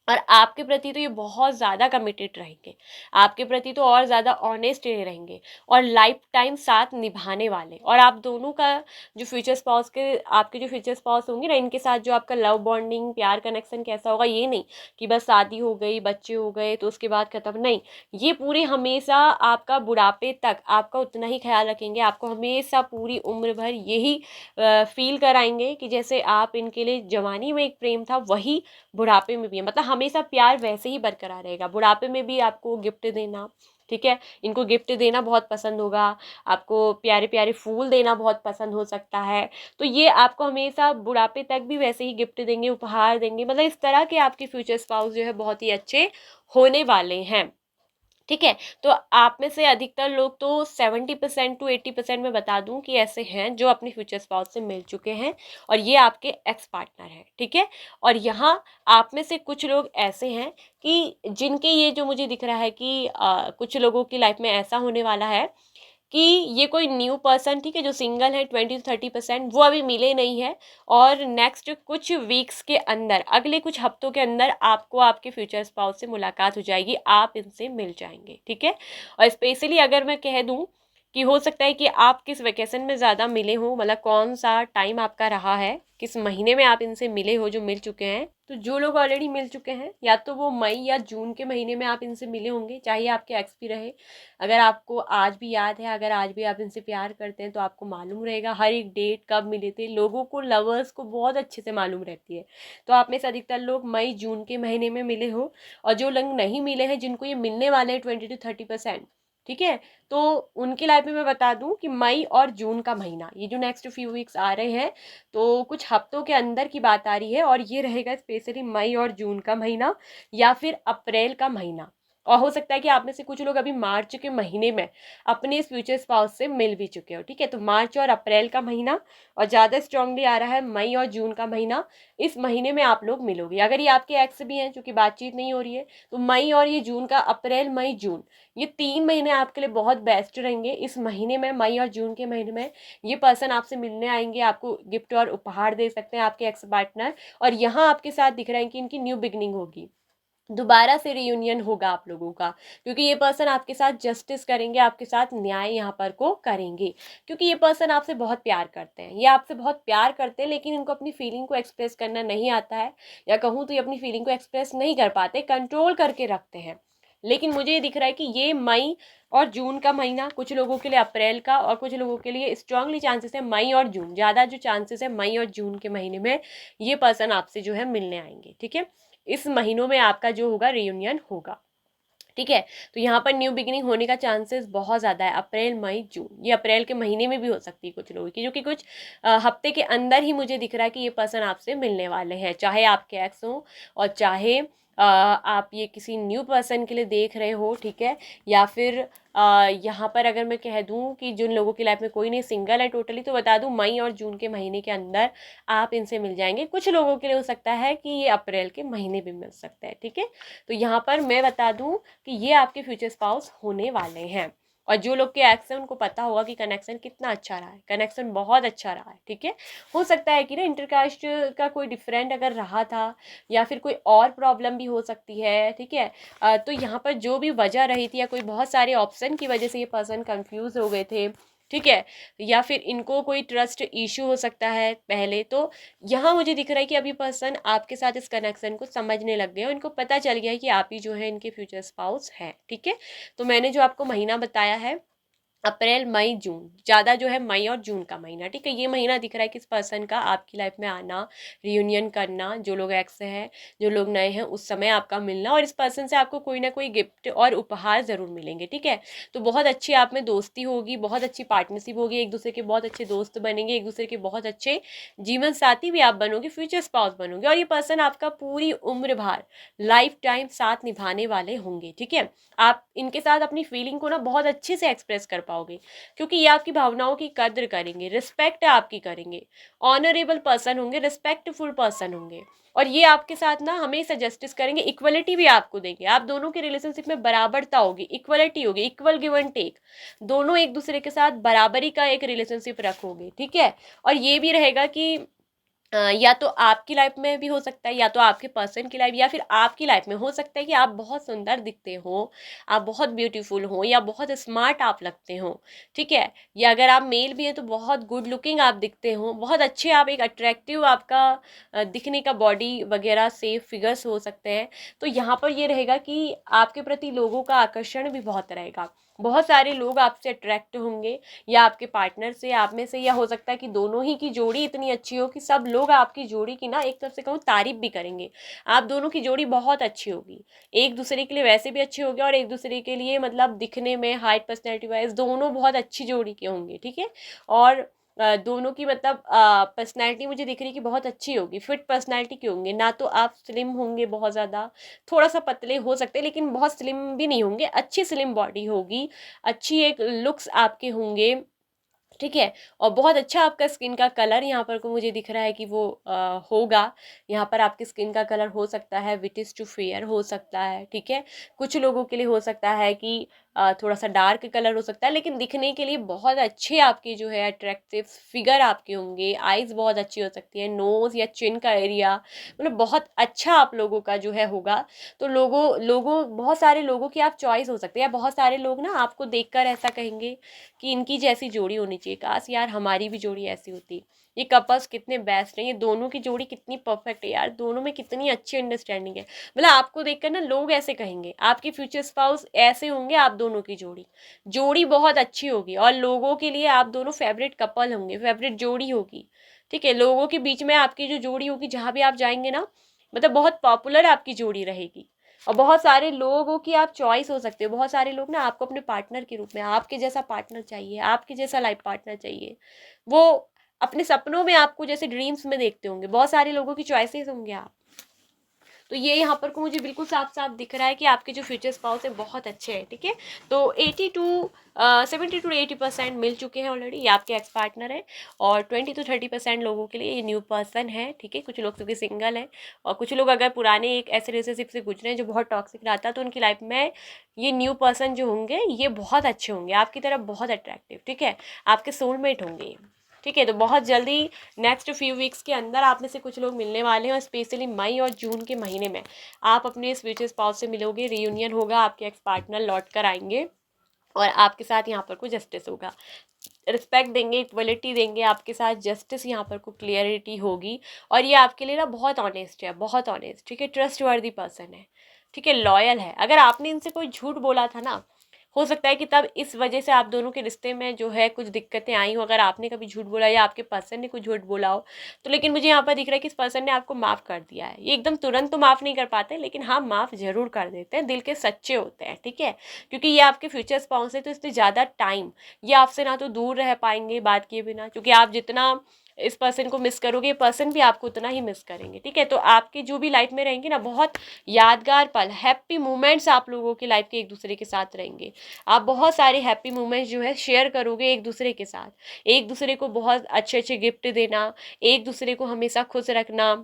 और आपके प्रति तो ये बहुत ज़्यादा कमिटेड रहेंगे, आपके प्रति तो और ज़्यादा ऑनेस्ट रहेंगे और लाइफ टाइम साथ निभाने वाले। और आप दोनों का जो फ्यूचर स्पाउस के आपके जो फ्यूचर स्पाउस होंगे ना, इनके साथ जो आपका लव बॉन्डिंग प्यार कनेक्शन कैसा होगा, ये नहीं कि बस शादी हो गई बच्चे हो गए तो उसके बाद खत्म, नहीं, ये पूरे हमेशा आपका बुढ़ापे तक आपका उतना ही ख्याल रखेंगे, आपको हमेशा पूरी उम्र भर यही फील कराएंगे कि जैसे आप इनके लिए जवानी में एक प्रेम था वही बुढ़ापे में भी है। मतलब हमेशा प्यार वैसे ही बरकरार रहेगा, बुढ़ापे में भी आपको गिफ्ट देना, ठीक है, इनको गिफ्ट देना बहुत पसंद होगा, आपको प्यारे प्यारे फूल देना बहुत पसंद हो सकता है। तो ये आपको हमेशा बुढ़ापे तक भी वैसे ही गिफ्ट देंगे, उपहार देंगे, मतलब इस तरह के आपके फ्यूचर स्पाउस जो है बहुत ही अच्छे होने वाले हैं, ठीक है। तो आप में से अधिकतर लोग तो 70% टू 80% में बता दूं कि ऐसे हैं जो अपने फ्यूचर स्पाउस से मिल चुके हैं और ये आपके एक्स पार्टनर है, ठीक है। और यहाँ आप में से कुछ लोग ऐसे हैं कि जिनके ये जो मुझे दिख रहा है कि कुछ लोगों की लाइफ में ऐसा होने वाला है कि ये कोई न्यू पर्सन, ठीक है, जो सिंगल है 20 से 30%, वो अभी मिले नहीं है और नेक्स्ट कुछ वीक्स के अंदर, अगले कुछ हफ्तों के अंदर आपको आपके फ्यूचर स्पाउस से मुलाकात हो जाएगी, आप इनसे मिल जाएंगे, ठीक है। और स्पेशली अगर मैं कह दूं कि हो सकता है कि आप किस वेकेशन में ज़्यादा मिले हो, मतलब कौन सा टाइम आपका रहा है, किस महीने में आप इनसे मिले हो जो मिल चुके हैं। तो जो लोग ऑलरेडी मिल चुके हैं या तो वो मई या जून के महीने में आप इनसे मिले होंगे, चाहे आपके एक्स भी रहे। अगर आपको आज भी याद है, अगर आज भी आप इनसे प्यार करते हैं तो आपको मालूम रहेगा हर एक डेट कब मिले थे। लोगों को, लवर्स को बहुत अच्छे से मालूम रहती है। तो आप में से अधिकतर लोग मई जून के महीने में मिले हो, और जो लोग नहीं मिले हैं, जिनको ये मिलने वाले हैं 20 to 30%, ठीक है, तो उनकी लाइफ में मैं बता दूं कि मई और जून का महीना, ये जो नेक्स्ट फ्यू वीक्स आ रहे हैं, तो कुछ हफ्तों के अंदर की बात आ रही है, और ये रहेगा स्पेशली मई और जून का महीना या फिर अप्रैल का महीना। और हो सकता है कि आप में से कुछ लोग अभी मार्च के महीने में अपने इस फ्यूचर स्पाउस से मिल भी चुके हो, ठीक है। तो मार्च और अप्रैल का महीना, और ज़्यादा स्ट्रांगली आ रहा है मई और जून का महीना, इस महीने में आप लोग मिलोगे। अगर ये आपके एक्स भी हैं, चूंकि बातचीत नहीं हो रही है, तो मई और ये जून का, अप्रैल मई जून, ये 3 महीने आपके लिए बहुत बेस्ट रहेंगे। इस महीने में, मई और जून के महीने में, ये पर्सन आपसे मिलने आएंगे, आपको गिफ्ट और उपहार दे सकते हैं, आपके एक्स पार्टनर। और यहाँ आपके साथ दिख रहा है कि इनकी न्यू बिगनिंग होगी, दोबारा से रियूनियन होगा आप लोगों का, क्योंकि ये पर्सन आपके साथ जस्टिस करेंगे, आपके साथ न्याय यहाँ पर को करेंगे, क्योंकि ये पर्सन आपसे बहुत प्यार करते हैं, ये आपसे बहुत प्यार करते हैं, लेकिन इनको अपनी फीलिंग को एक्सप्रेस करना नहीं आता है, या कहूँ तो ये अपनी फीलिंग को एक्सप्रेस नहीं कर पाते, कंट्रोल करके रखते हैं। लेकिन मुझे ये दिख रहा है कि ये मई और जून का महीना, कुछ लोगों के लिए अप्रैल का, और कुछ लोगों के लिए स्ट्रांगली चांसेस है मई और जून, ज़्यादा जो चांसेस है मई और जून के महीने में ये पर्सन आपसे जो है मिलने आएंगे, ठीक है। इस महीनों में आपका जो होगा रियूनियन होगा, ठीक है। तो यहाँ पर न्यू बिगिनिंग होने का चांसेस बहुत ज़्यादा है, अप्रैल मई जून, ये अप्रैल के महीने में भी हो सकती है कुछ लोगों की, जो कि कुछ हफ्ते के अंदर ही मुझे दिख रहा है कि ये पर्सन आपसे मिलने वाले हैं, चाहे आपके एक्स हो और चाहे आप ये किसी न्यू पर्सन के लिए देख रहे हो, ठीक है। या फिर यहाँ पर अगर मैं कह दूँ कि जिन लोगों की लाइफ में कोई नहीं, सिंगल है टोटली, तो बता दूँ मई और जून के महीने के अंदर आप इनसे मिल जाएंगे। कुछ लोगों के लिए हो सकता है कि ये अप्रैल के महीने भी मिल सकता है, ठीक है। तो यहाँ पर मैं बता दूँ कि ये आपके फ्यूचर स्पाउस होने वाले हैं। और जो लोग के एक्स हैं उनको पता होगा कि कनेक्शन कितना अच्छा रहा है, कनेक्शन बहुत अच्छा रहा है, ठीक है। हो सकता है कि ना इंटरकास्ट का कोई डिफरेंट अगर रहा था, या फिर कोई और प्रॉब्लम भी हो सकती है, ठीक है। तो यहाँ पर जो भी वजह रही थी, या कोई बहुत सारे ऑप्शन की वजह से ये पर्सन कंफ्यूज हो गए थे, ठीक है, या फिर इनको कोई ट्रस्ट इशू हो सकता है पहले, तो यहाँ मुझे दिख रहा है कि अभी पर्सन आपके साथ इस कनेक्शन को समझने लग गए, इनको पता चल गया है कि आप ही जो है इनके फ्यूचर स्पाउस हैं, ठीक है। तो मैंने जो आपको महीना बताया है अप्रैल मई जून, ज़्यादा जो है मई और जून का महीना, ठीक है, ये महीना दिख रहा है किस पर्सन का आपकी लाइफ में आना, रियूनियन करना, जो लोग एक्स हैं, जो लोग नए हैं, उस समय आपका मिलना, और इस पर्सन से आपको कोई ना कोई गिफ्ट और उपहार ज़रूर मिलेंगे, ठीक है। तो बहुत अच्छी आप में दोस्ती होगी, बहुत अच्छी पार्टनरशिप होगी, एक दूसरे के बहुत अच्छे दोस्त बनेंगे, एक दूसरे के बहुत अच्छे जीवन साथी भी आप बनोगे, फ्यूचर स्पाउस बनोगे, और ये पर्सन आपका पूरी उम्र भर लाइफ टाइम साथ निभाने वाले होंगे, ठीक है। आप इनके साथ अपनी फीलिंग को ना बहुत अच्छे से एक्सप्रेस कर पाओगे, क्योंकि ये आपकी भावनाओं की कद्र करेंगे, रिस्पेक्ट आपकी करेंगे, ऑनरेबल पर्सन होंगे, रिस्पेक्टफुल पर्सन होंगे, और ये आपके साथ ना हमेशा जस्टिस करेंगे, इक्वलिटी भी आपको देंगे, आप दोनों के रिलेशनशिप में बराबरता होगी, इक्वलिटी होगी, इक्वल गिव एंड टेक, दोनों एक दूसरे के साथ बराबरी का एक रिलेशनशिप रखोगे, ठीक है। और ये भी रहेगा कि या तो आपकी लाइफ में भी हो सकता है, या तो आपके पर्सन की लाइफ, या फिर आपकी लाइफ में हो सकता है कि आप बहुत सुंदर दिखते हो, आप बहुत ब्यूटीफुल हो, या बहुत स्मार्ट आप लगते हो, ठीक है। या अगर आप मेल भी हैं तो बहुत गुड लुकिंग आप दिखते हो, बहुत अच्छे आप, एक अट्रैक्टिव आपका दिखने का बॉडी वगैरह से फिगर्स हो सकते हैं। तो यहाँ पर ये रहेगा कि आपके प्रति लोगों का आकर्षण भी बहुत रहेगा, बहुत सारे लोग आपसे अट्रैक्ट होंगे, या आपके पार्टनर से, आप में से, या हो सकता है कि दोनों ही की जोड़ी इतनी अच्छी हो कि सब लोग आपकी जोड़ी की ना एक तरफ से कहूँ तारीफ भी करेंगे। आप दोनों की जोड़ी बहुत अच्छी होगी, एक दूसरे के लिए वैसे भी अच्छे होंगे, और एक दूसरे के लिए मतलब दिखने में, हाइट, पर्सनैलिटी वाइज दोनों बहुत अच्छी जोड़ी के होंगे, ठीक है। और दोनों की मतलब पर्सनैलिटी मुझे दिख रही है कि बहुत अच्छी होगी, फिट पर्सनैलिटी के होंगे, ना तो आप स्लिम होंगे बहुत ज़्यादा, थोड़ा सा पतले हो सकते हैं लेकिन बहुत स्लिम भी नहीं होंगे, अच्छी स्लिम बॉडी होगी, अच्छी एक लुक्स आपके होंगे, ठीक है। और बहुत अच्छा आपका स्किन का कलर यहाँ पर को मुझे दिख रहा है कि वो होगा। यहाँ पर आपकी स्किन का कलर हो सकता है विटिश टू फेयर हो सकता है, ठीक है। कुछ लोगों के लिए हो सकता है कि थोड़ा सा डार्क कलर हो सकता है, लेकिन दिखने के लिए बहुत अच्छे आपके जो है अट्रैक्टिव फिगर आपके होंगे, आइज बहुत अच्छी हो सकती है, नोज़ या चिन का एरिया मतलब बहुत अच्छा आप लोगों का जो है होगा। तो लोगों लोगों बहुत सारे लोगों की आप चॉइस हो सकते हैं, या बहुत सारे लोग ना आपको देखकर ऐसा कहेंगे कि इनकी जैसी जोड़ी होनी चाहिए, काश यार हमारी भी जोड़ी ऐसी होती, ये कपल्स कितने बेस्ट हैं, ये दोनों की जोड़ी कितनी परफेक्ट है यार, दोनों में कितनी अच्छी अंडरस्टैंडिंग है। मतलब आपको देखकर ना लोग ऐसे कहेंगे, आपके फ्यूचर स्पाउस ऐसे होंगे, आप दोनों की जोड़ी जोड़ी बहुत अच्छी होगी, और लोगों के लिए आप दोनों फेवरेट कपल होंगे, फेवरेट जोड़ी होगी, ठीक है। लोगों के बीच में आपकी जो जोड़ी होगी, जहाँ भी आप जाएंगे ना, मतलब बहुत पॉपुलर आपकी जोड़ी रहेगी, और बहुत सारे लोगों की आप चॉइस हो सकते हो। बहुत सारे लोग ना आपको अपने पार्टनर के रूप में, आपके जैसा पार्टनर चाहिए, आपके जैसा लाइफ पार्टनर चाहिए, वो अपने सपनों में आपको जैसे ड्रीम्स में देखते होंगे, बहुत सारे लोगों की चॉइसेस होंगे आप। तो ये यहाँ पर को मुझे बिल्कुल साफ साफ दिख रहा है कि आपके जो फ्यूचर स्पाउस है बहुत अच्छे हैं, ठीक है। तो 70 to 80% मिल चुके हैं ऑलरेडी, ये आपके एक्स पार्टनर है, और 20 to 30% लोगों के लिए ये न्यू पर्सन है, ठीक है। कुछ लोग क्योंकि सिंगल है, और कुछ लोग अगर पुराने एक ऐसे रिलेशनशिप से गुजरे हैं जो बहुत टॉक्सिक रहा था, तो उनकी लाइफ में ये न्यू पर्सन जो होंगे ये बहुत अच्छे होंगे, आपकी तरफ बहुत अट्रैक्टिव, ठीक है, आपके सोलमेट होंगे, ठीक है। तो बहुत जल्दी नेक्स्ट फ्यू वीक्स के अंदर आप में से कुछ लोग मिलने वाले हैं, और स्पेशली मई और जून के महीने में आप अपने इस फ्यूचर स्पाउस से मिलोगे, रियूनियन होगा, आपके एक्स पार्टनर लौट कर आएंगे, और आपके साथ यहाँ पर कुछ जस्टिस होगा, रिस्पेक्ट देंगे, इक्वलिटी देंगे आपके साथ, जस्टिस यहाँ पर को क्लियरिटी होगी। और ये आपके लिए ना बहुत ऑनेस्ट है, बहुत ऑनेस्ट, ठीक है, ट्रस्ट वर्दी पर्सन है, ठीक है, लॉयल है। अगर आपने इनसे कोई झूठ बोला था ना, हो सकता है कि तब इस वजह से आप दोनों के रिश्ते में जो है कुछ दिक्कतें आई हो, अगर आपने कभी झूठ बोला या आपके पर्सन ने कुछ झूठ बोला हो, तो लेकिन मुझे यहाँ पर दिख रहा है कि इस पर्सन ने आपको माफ़ कर दिया है। ये एकदम तुरंत तो माफ़ नहीं कर पाते, लेकिन हाँ माफ़ जरूर कर देते हैं, दिल के सच्चे होते हैं, ठीक है। क्योंकि ये आपके फ्यूचर स्पाउस है, तो इससे ज़्यादा टाइम ये आपसे ना तो दूर रह पाएंगे बात किए बिना, क्योंकि आप जितना इस पर्सन को मिस करोगे, ये पर्सन भी आपको उतना ही मिस करेंगे, ठीक है। तो आपके जो भी लाइफ में रहेंगे ना, बहुत यादगार पल, हैप्पी मोमेंट्स आप लोगों की लाइफ के एक दूसरे के साथ रहेंगे। आप बहुत सारे हैप्पी मोमेंट्स जो है शेयर करोगे एक दूसरे के साथ, एक दूसरे को बहुत अच्छे अच्छे गिफ्ट देना, एक दूसरे को हमेशा खुश रखना।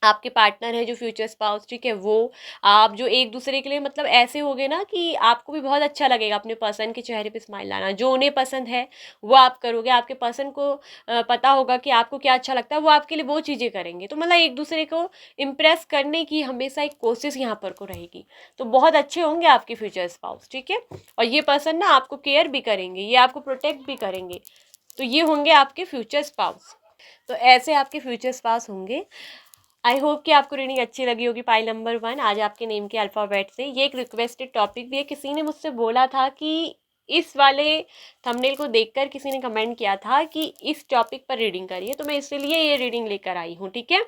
आपके पार्टनर है जो फ्यूचर स्पाउस, ठीक है, वो आप जो एक दूसरे के लिए मतलब ऐसे होगे ना कि आपको भी बहुत अच्छा लगेगा अपने पर्सन के चेहरे पे स्माइल लाना, जो उन्हें पसंद है वो आप करोगे, आपके पर्सन को पता होगा कि आपको क्या अच्छा लगता है, वो आपके लिए वो चीज़ें करेंगे। तो मतलब एक दूसरे को इम्प्रेस करने की हमेशा एक कोशिश यहाँ पर को रहेगी। तो बहुत अच्छे होंगे आपके फ्यूचर स्पाउस, ठीक है। और ये पर्सन ना आपको केयर भी करेंगे, ये आपको प्रोटेक्ट भी करेंगे। तो ये होंगे आपके फ्यूचर स्पाउस। तो ऐसे आपके फ्यूचर स्पाउस होंगे। आई होप कि आपको रीडिंग अच्छी लगी होगी। पाइल नंबर 1 आज आपके नेम के अल्फ़ाबेट से। ये एक रिक्वेस्टेड टॉपिक भी है, किसी ने मुझसे बोला था कि इस वाले थंबनेल को देखकर किसी ने कमेंट किया था कि इस टॉपिक पर रीडिंग करिए, तो मैं इसलिए ये रीडिंग लेकर आई हूँ, ठीक है।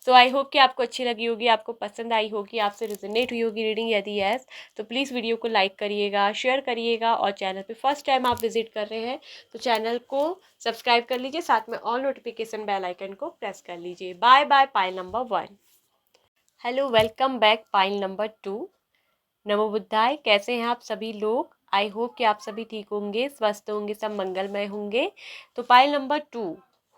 सो आई होप कि आपको अच्छी लगी होगी, आपको पसंद आई होगी, आपसे रिजोनेट हुई होगी रीडिंग। यदि यस तो प्लीज़ वीडियो को लाइक करिएगा, शेयर करिएगा, और चैनल पे फर्स्ट टाइम आप विजिट कर रहे हैं तो चैनल को सब्सक्राइब कर लीजिए, साथ में ऑल नोटिफिकेशन बेल आइकन को प्रेस कर लीजिए। Bye bye pile number 1। Hello, welcome back pile number 2। नमो बुद्धाय, कैसे हैं आप सभी लोग? आई होप कि आप सभी ठीक होंगे, स्वस्थ होंगे, सब मंगलमय होंगे। तो pile number 2,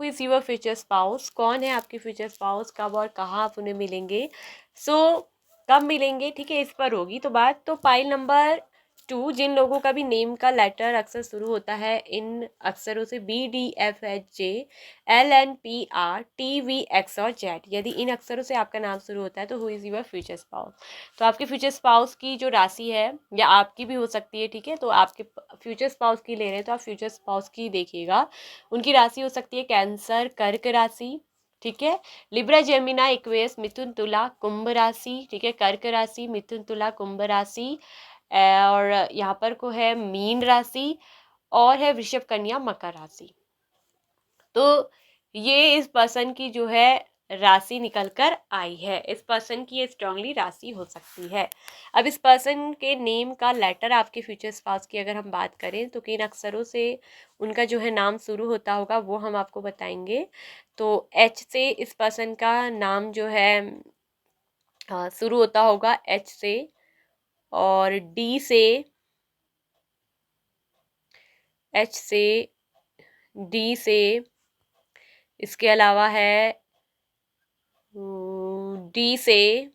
who is your future spouse? कौन है आपके फ्यूचर स्पाउस, कब और कहाँ आप उन्हें मिलेंगे? सो कब मिलेंगे, ठीक है, इस पर होगी तो बात। तो पाइल नंबर 2, जिन लोगों का भी नेम का लेटर अक्सर शुरू होता है इन अक्षरों से BDFHJLNPRTVX और जेड, यदि इन अक्षरों से आपका नाम शुरू होता है तो who is your future spouse. तो आपके फ्यूचर स्पाउस की जो राशि है, या आपकी भी हो सकती है, ठीक है, तो आपके फ्यूचर स्पाउस की ले रहे हैं तो आप फ्यूचर स्पाउस की देखिएगा। उनकी राशि हो सकती है कैंसर, कर्क राशि, ठीक है, लिब्रा, जेमिना, इक्वेस, मिथुन, तुला, कुंभ राशि, ठीक है, कर्क राशि, मिथुन, तुला, कुंभ राशि, और यहाँ पर को है मीन राशि, और है वृषभ, कन्या, मकर राशि। तो ये इस पर्सन की जो है राशि निकल कर आई है। इस पर्सन की ये स्ट्रांगली राशि हो सकती है। अब इस पर्सन के नेम का लेटर आपके फ्यूचर स्पाउस की अगर हम बात करें तो किन अक्षरों से उनका जो है नाम शुरू होता होगा वो हम आपको बताएंगे। तो एच से इस पर्सन का नाम जो है शुरू होता होगा, एच से, और डी से, एच से, डी से, इसके अलावा है डी से,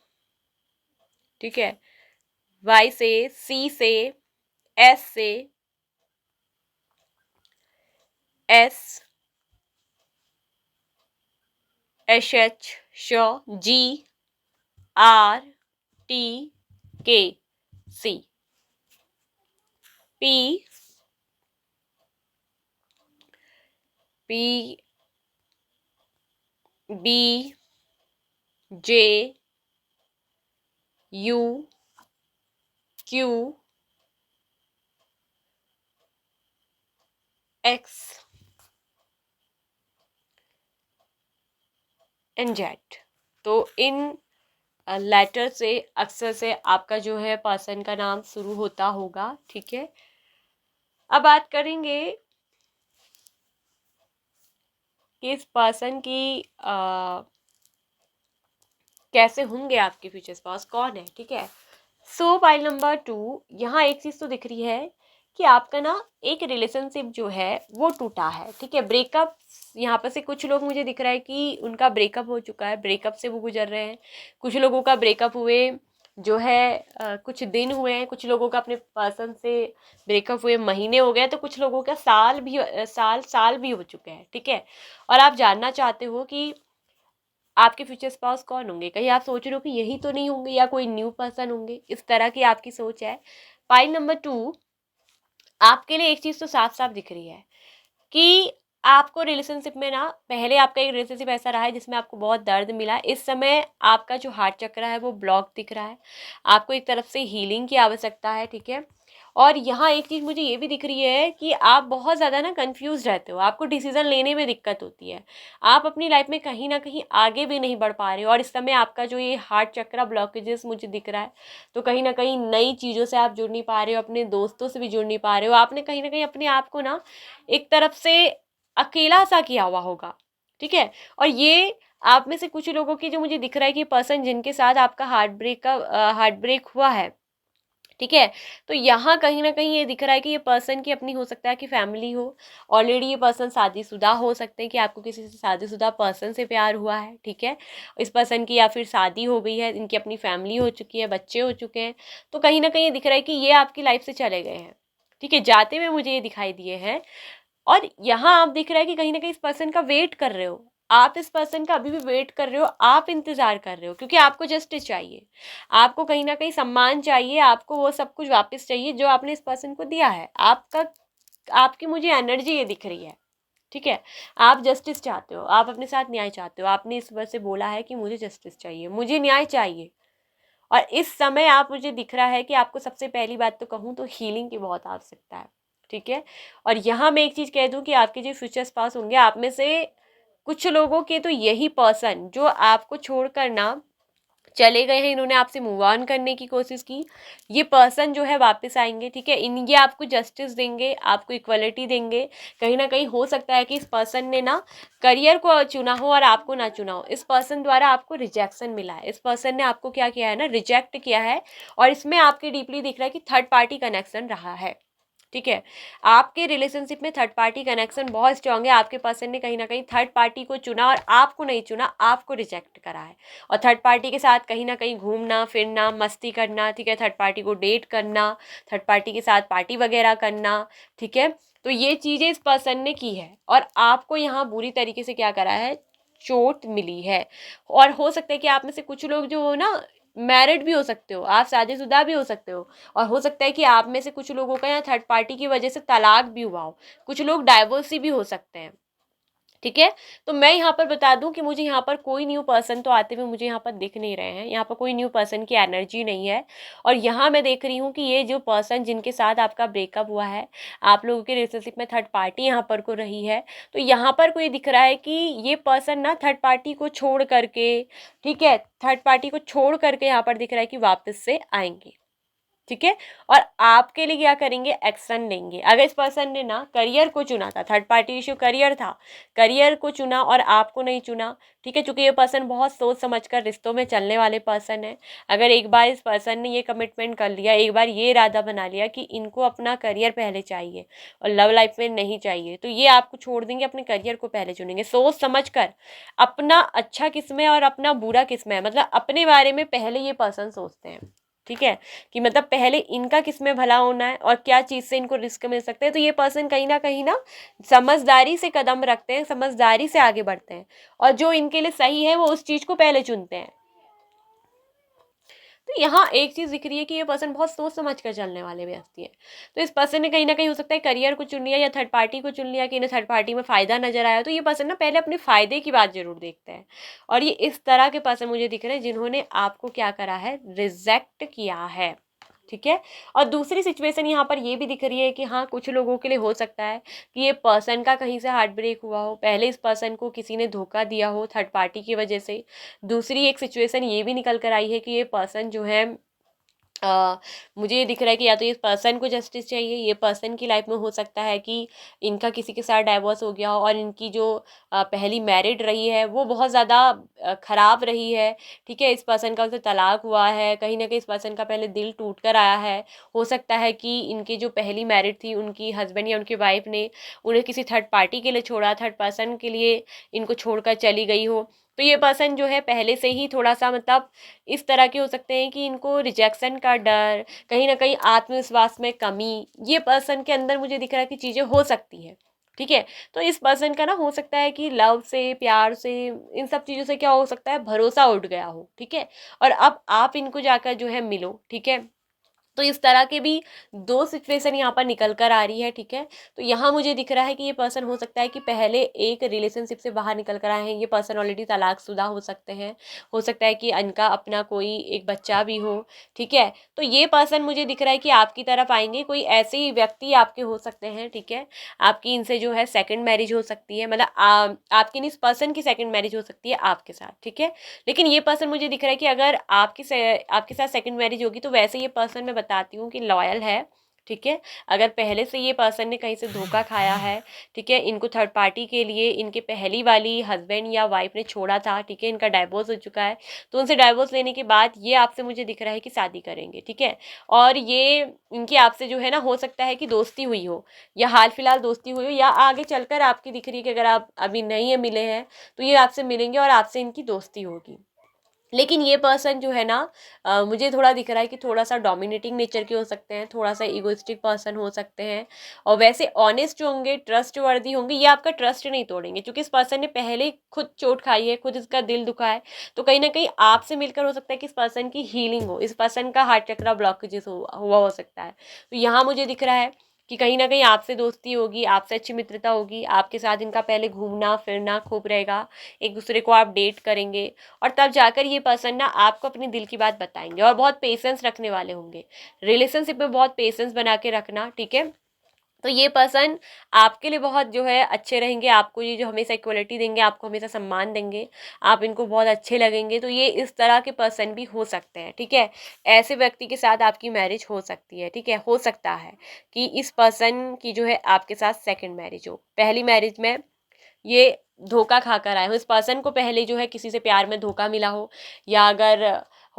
ठीक है, वाई से, सी से, एस से, एस, एच एच, श, जी, R, T, K, C, P, P, B, J, U, Q, X and Z. तो इन लेटर से अक्सर से आपका जो है पर्सन का नाम शुरू होता होगा, ठीक है। अब बात करेंगे कि इस पर्सन की कैसे होंगे आपके फ्यूचर स्पाउस, कौन है, ठीक है। सो पाइल नंबर 2, यहाँ एक चीज़ तो दिख रही है कि आपका ना एक रिलेशनशिप जो है वो टूटा है, ठीक है। ब्रेकअप, यहाँ पर से कुछ लोग मुझे दिख रहा है कि उनका ब्रेकअप हो चुका है, ब्रेकअप से वो गुजर रहे हैं। कुछ लोगों का ब्रेकअप हुए जो है कुछ दिन हुए हैं, कुछ लोगों का अपने पर्सन से ब्रेकअप हुए महीने हो गए, तो कुछ लोगों का साल भी हो चुके हैं, ठीक है। और आप जानना चाहते हो कि आपके फ्यूचर स्पाउस कौन होंगे, कहीं आप सोच रहे हो कि यही तो नहीं होंगे या कोई न्यू पर्सन होंगे, इस तरह की आपकी सोच है। पाइल नंबर 2, आपके लिए एक चीज़ तो साफ साफ दिख रही है कि आपको रिलेशनशिप में ना, पहले आपका एक रिलेशनशिप ऐसा रहा है जिसमें आपको बहुत दर्द मिला, इस समय आपका जो हार्ट चक्र है वो ब्लॉक दिख रहा है, आपको एक तरफ से हीलिंग की आवश्यकता है, ठीक है। और यहाँ एक चीज़ मुझे ये भी दिख रही है कि आप बहुत ज़्यादा ना कंफ्यूज रहते हो, आपको डिसीजन लेने में दिक्कत होती है, आप अपनी लाइफ में कहीं ना कहीं आगे भी नहीं बढ़ पा रहे हो, और इस समय आपका जो ये हार्ट चक्र ब्लॉकेजेस मुझे दिख रहा है, तो कहीं ना कहीं नई चीज़ों से आप जुड़ नहीं पा रहे हो, अपने दोस्तों से भी जुड़ नहीं पा रहे हो, आपने कहीं ना कहीं अपने आप को ना एक तरफ से अकेला सा किया हुआ होगा, ठीक है। और ये आप में से कुछ लोगों की जो मुझे दिख रहा है कि पर्सन जिनके साथ आपका हार्ट ब्रेक हुआ है, ठीक है, तो यहाँ कहीं ना कहीं ये दिख रहा है कि ये पर्सन की अपनी हो सकता है कि फैमिली हो, ऑलरेडी ये पर्सन शादीशुदा हो सकते हैं कि आपको किसी से शादीशुदा पर्सन से प्यार हुआ है, ठीक है, इस पर्सन की या फिर शादी हो गई है, इनकी अपनी फैमिली हो चुकी है, बच्चे हो चुके हैं, तो कहीं ना कहीं ये दिख रहा है कि ये आपकी लाइफ से चले गए हैं, ठीक है, जाते हुए मुझे ये दिखाई दिए हैं। और यहाँ आप दिख रहा है कि कहीं ना कहीं इस पर्सन का वेट कर रहे हो, आप इस पर्सन का अभी भी वेट कर रहे हो, आप इंतजार कर रहे हो, क्योंकि आपको जस्टिस चाहिए, आपको कहीं ना कहीं सम्मान चाहिए, आपको वो सब कुछ वापस चाहिए जो आपने इस पर्सन को दिया है। आपकी मुझे एनर्जी ये दिख रही है, ठीक है, आप जस्टिस चाहते हो, आप अपने साथ न्याय चाहते हो, आपने इस वजह से बोला है कि मुझे जस्टिस चाहिए, मुझे न्याय चाहिए। और इस समय आप, मुझे दिख रहा है कि आपको सबसे पहली बात तो कहूँ तो हीलिंग की बहुत आवश्यकता है, ठीक है। और यहाँ मैं एक चीज़ कह दूँ कि आपके जो फ्यूचर स्पाउस होंगे, आप में से कुछ लोगों के तो यही पर्सन जो आपको छोड़कर ना चले गए हैं, इन्होंने आपसे मूव ऑन करने की कोशिश की, ये पर्सन जो है वापस आएंगे, ठीक है, ये आपको जस्टिस देंगे, आपको इक्वलिटी देंगे। कहीं ना कहीं हो सकता है कि इस पर्सन ने ना करियर को चुना हो और आपको ना चुना हो, इस पर्सन द्वारा आपको रिजेक्शन मिला है, इस पर्सन ने आपको क्या किया है ना, रिजेक्ट किया है, और इसमें आपके डीपली दिख रहा है कि थर्ड पार्टी कनेक्शन रहा है, ठीक है। आपके रिलेशनशिप में थर्ड पार्टी कनेक्शन बहुत स्ट्रांग है, आपके पर्सन ने कहीं ना कहीं थर्ड पार्टी को चुना और आपको नहीं चुना, आपको रिजेक्ट करा है। और थर्ड पार्टी के साथ कहीं ना कहीं घूमना फिरना, मस्ती करना, ठीक है, थर्ड पार्टी को डेट करना, थर्ड पार्टी के साथ पार्टी वगैरह करना, ठीक है, तो ये चीज़ें इस पर्सन ने की है और आपको यहाँ बुरी तरीके से क्या करा है, चोट मिली है। और हो सकता है कि आप में से कुछ लोग जो हो ना, मैरिड भी हो सकते हो, आप शादीशुदा भी हो सकते हो, और हो सकता है कि आप में से कुछ लोगों का यहाँ थर्ड पार्टी की वजह से तलाक भी हुआ हो, कुछ लोग डाइवोर्सी भी हो सकते हैं, ठीक है। तो मैं यहाँ पर बता दूं कि मुझे यहाँ पर कोई न्यू पर्सन तो आते हुए मुझे यहाँ पर दिख नहीं रहे हैं, यहाँ पर कोई न्यू पर्सन की एनर्जी नहीं है। और यहाँ मैं देख रही हूँ कि ये जो पर्सन जिनके साथ आपका ब्रेकअप हुआ है, आप लोगों के रिलेशनशिप में थर्ड पार्टी यहाँ पर को रही है, तो यहाँ पर कोई दिख रहा है कि ये पर्सन ना थर्ड पार्टी को छोड़ करके, ठीक है, थर्ड पार्टी को छोड़ करके यहाँ पर दिख रहा है कि वापस से आएंगे, ठीक है। और आपके लिए क्या करेंगे, एक्शन लेंगे। अगर इस पर्सन ने ना करियर को चुना था, थर्ड पार्टी इश्यू करियर था, करियर को चुना और आपको नहीं चुना, ठीक है, चूंकि ये पर्सन बहुत सोच समझ कर रिश्तों में चलने वाले पर्सन है। अगर एक बार इस पर्सन ने ये कमिटमेंट कर लिया, एक बार ये इरादा बना लिया कि इनको अपना करियर पहले चाहिए और लव लाइफ में नहीं चाहिए, तो ये आपको छोड़ देंगे, अपने करियर को पहले चुनेंगे सोच समझ कर। अपना अच्छा किसमें और अपना बुरा किसमें है, मतलब अपने बारे में पहले ये पर्सन सोचते हैं, ठीक है, कि मतलब पहले इनका किस में भला होना है और क्या चीज़ से इनको रिस्क मिल सकते हैं। तो ये पर्सन कहीं ना समझदारी से कदम रखते हैं, समझदारी से आगे बढ़ते हैं, और जो इनके लिए सही है वो उस चीज़ को पहले चुनते हैं। तो यहाँ एक चीज़ दिख रही है कि ये पर्सन बहुत सोच समझ कर चलने वाले व्यक्ति है। तो इस पर्सन ने कहीं ना कहीं हो सकता है करियर को चुन लिया या थर्ड पार्टी को चुन लिया कि इन्हें थर्ड पार्टी में फ़ायदा नजर आया, तो ये पर्सन ना पहले अपने फ़ायदे की बात जरूर देखते हैं। और ये इस तरह के पर्सन मुझे दिख रहे हैं जिन्होंने आपको क्या करा है, रिजेक्ट किया है, ठीक है। और दूसरी सिचुएशन यहाँ पर ये भी दिख रही है कि हाँ, कुछ लोगों के लिए हो सकता है कि ये पर्सन का कहीं से हार्ट ब्रेक हुआ हो, पहले इस पर्सन को किसी ने धोखा दिया हो थर्ड पार्टी की वजह से। दूसरी एक सिचुएशन ये भी निकल कर आई है कि ये पर्सन जो है, मुझे ये दिख रहा है कि या तो इस पर्सन को जस्टिस चाहिए, ये पर्सन की लाइफ में हो सकता है कि इनका किसी के साथ डाइवोर्स हो गया हो और इनकी जो पहली मैरिड रही है वो बहुत ज़्यादा ख़राब रही है, ठीक है, इस पर्सन का उनसे तलाक हुआ है, कहीं ना कहीं इस पर्सन का पहले दिल टूट कर आया है। हो सकता है कि इनकी जो पहली मैरिड थी उनकी हस्बैंड या उनकी वाइफ ने उन्हें किसी थर्ड पार्टी के लिए छोड़ा, थर्ड पर्सन के लिए इनको छोड़कर चली गई हो। तो ये पर्सन जो है पहले से ही थोड़ा सा मतलब इस तरह के हो सकते हैं कि इनको रिजेक्शन का डर, कहीं ना कहीं आत्मविश्वास में कमी, ये पर्सन के अंदर मुझे दिख रहा है कि चीज़ें हो सकती हैं, ठीक है। तो इस पर्सन का ना हो सकता है कि लव से, प्यार से, इन सब चीज़ों से क्या हो सकता है, भरोसा उठ गया हो, ठीक है। और अब आप इनको जाकर जो है मिलो, ठीक है। तो इस तरह के भी दो सिचुएशन यहाँ पर निकल कर आ रही है, ठीक है। तो यहाँ मुझे दिख रहा है कि ये पर्सन हो सकता है कि पहले एक रिलेशनशिप से बाहर निकल कर आए हैं, ये पर्सन ऑलरेडी तलाकशुदा हो सकते हैं, हो सकता है कि इनका अपना कोई एक बच्चा भी हो, ठीक है। तो ये पर्सन मुझे दिख रहा है कि आपकी तरफ आएंगे, कोई ऐसे ही व्यक्ति आपके हो सकते हैं, ठीक है। आपकी इनसे जो है सेकंड मैरिज हो सकती है, मतलब आपकी इस पर्सन की सेकंड मैरिज हो सकती है आपके साथ, ठीक है। लेकिन ये पर्सन मुझे दिख रहा है कि अगर आपके साथ सेकंड मैरिज होगी तो वैसे ये पर्सन मैं बताती हूँ कि लॉयल है, ठीक है। अगर पहले से ये पर्सन ने कहीं से धोखा खाया है, ठीक है, इनको थर्ड पार्टी के लिए इनके पहली वाली हस्बैंड या वाइफ ने छोड़ा था, ठीक है, इनका डाइवोर्स हो चुका है, तो उनसे डाइवोर्स लेने के बाद ये आपसे मुझे दिख रहा है कि शादी करेंगे, ठीक है। और ये इनकी आपसे जो है ना हो सकता है कि दोस्ती हुई हो, या हाल फिलहाल दोस्ती हुई हो, या आगे चलकर आपकी दिख रही है कि अगर आप अभी नहीं है मिले हैं तो ये आपसे मिलेंगे और आपसे इनकी दोस्ती होगी। लेकिन ये पर्सन जो है ना, मुझे थोड़ा दिख रहा है कि थोड़ा सा डोमिनेटिंग नेचर के हो सकते हैं, थोड़ा सा इगोइस्टिक पर्सन हो सकते हैं, और वैसे ऑनेस्ट होंगे, ट्रस्ट वर्दी होंगे, ये आपका ट्रस्ट नहीं तोड़ेंगे, क्योंकि इस पर्सन ने पहले खुद चोट खाई है, खुद इसका दिल दुखा है। तो कहीं ना कहीं आपसे मिलकर हो सकता है कि इस पर्सन की हीलिंग हो, इस पर्सन का हार्ट चक्रा ब्लॉकेजेस हुआ हो सकता है। तो यहाँ मुझे दिख रहा है कि कहीं ना कहीं आपसे दोस्ती होगी, आपसे अच्छी मित्रता होगी, आपके साथ इनका पहले घूमना फिरना खूब रहेगा, एक दूसरे को आप डेट करेंगे, और तब जाकर ये पर्सन ना आपको अपने दिल की बात बताएंगे, और बहुत पेशेंस रखने वाले होंगे। रिलेशनशिप में बहुत पेशेंस बना के रखना, ठीक है। तो ये पर्सन आपके लिए बहुत जो है अच्छे रहेंगे, आपको ये जो हमेशा इक्वलिटी देंगे, आपको हमेशा सम्मान देंगे, आप इनको बहुत अच्छे लगेंगे। तो ये इस तरह के पर्सन भी हो सकते हैं, ठीक है। ऐसे व्यक्ति के साथ आपकी मैरिज हो सकती है, ठीक है। हो सकता है कि इस पर्सन की जो है आपके साथ सेकंड मैरिज हो, पहली मैरिज में ये धोखा खाकर आए हो, इस पर्सन को पहले जो है किसी से प्यार में धोखा मिला हो, या अगर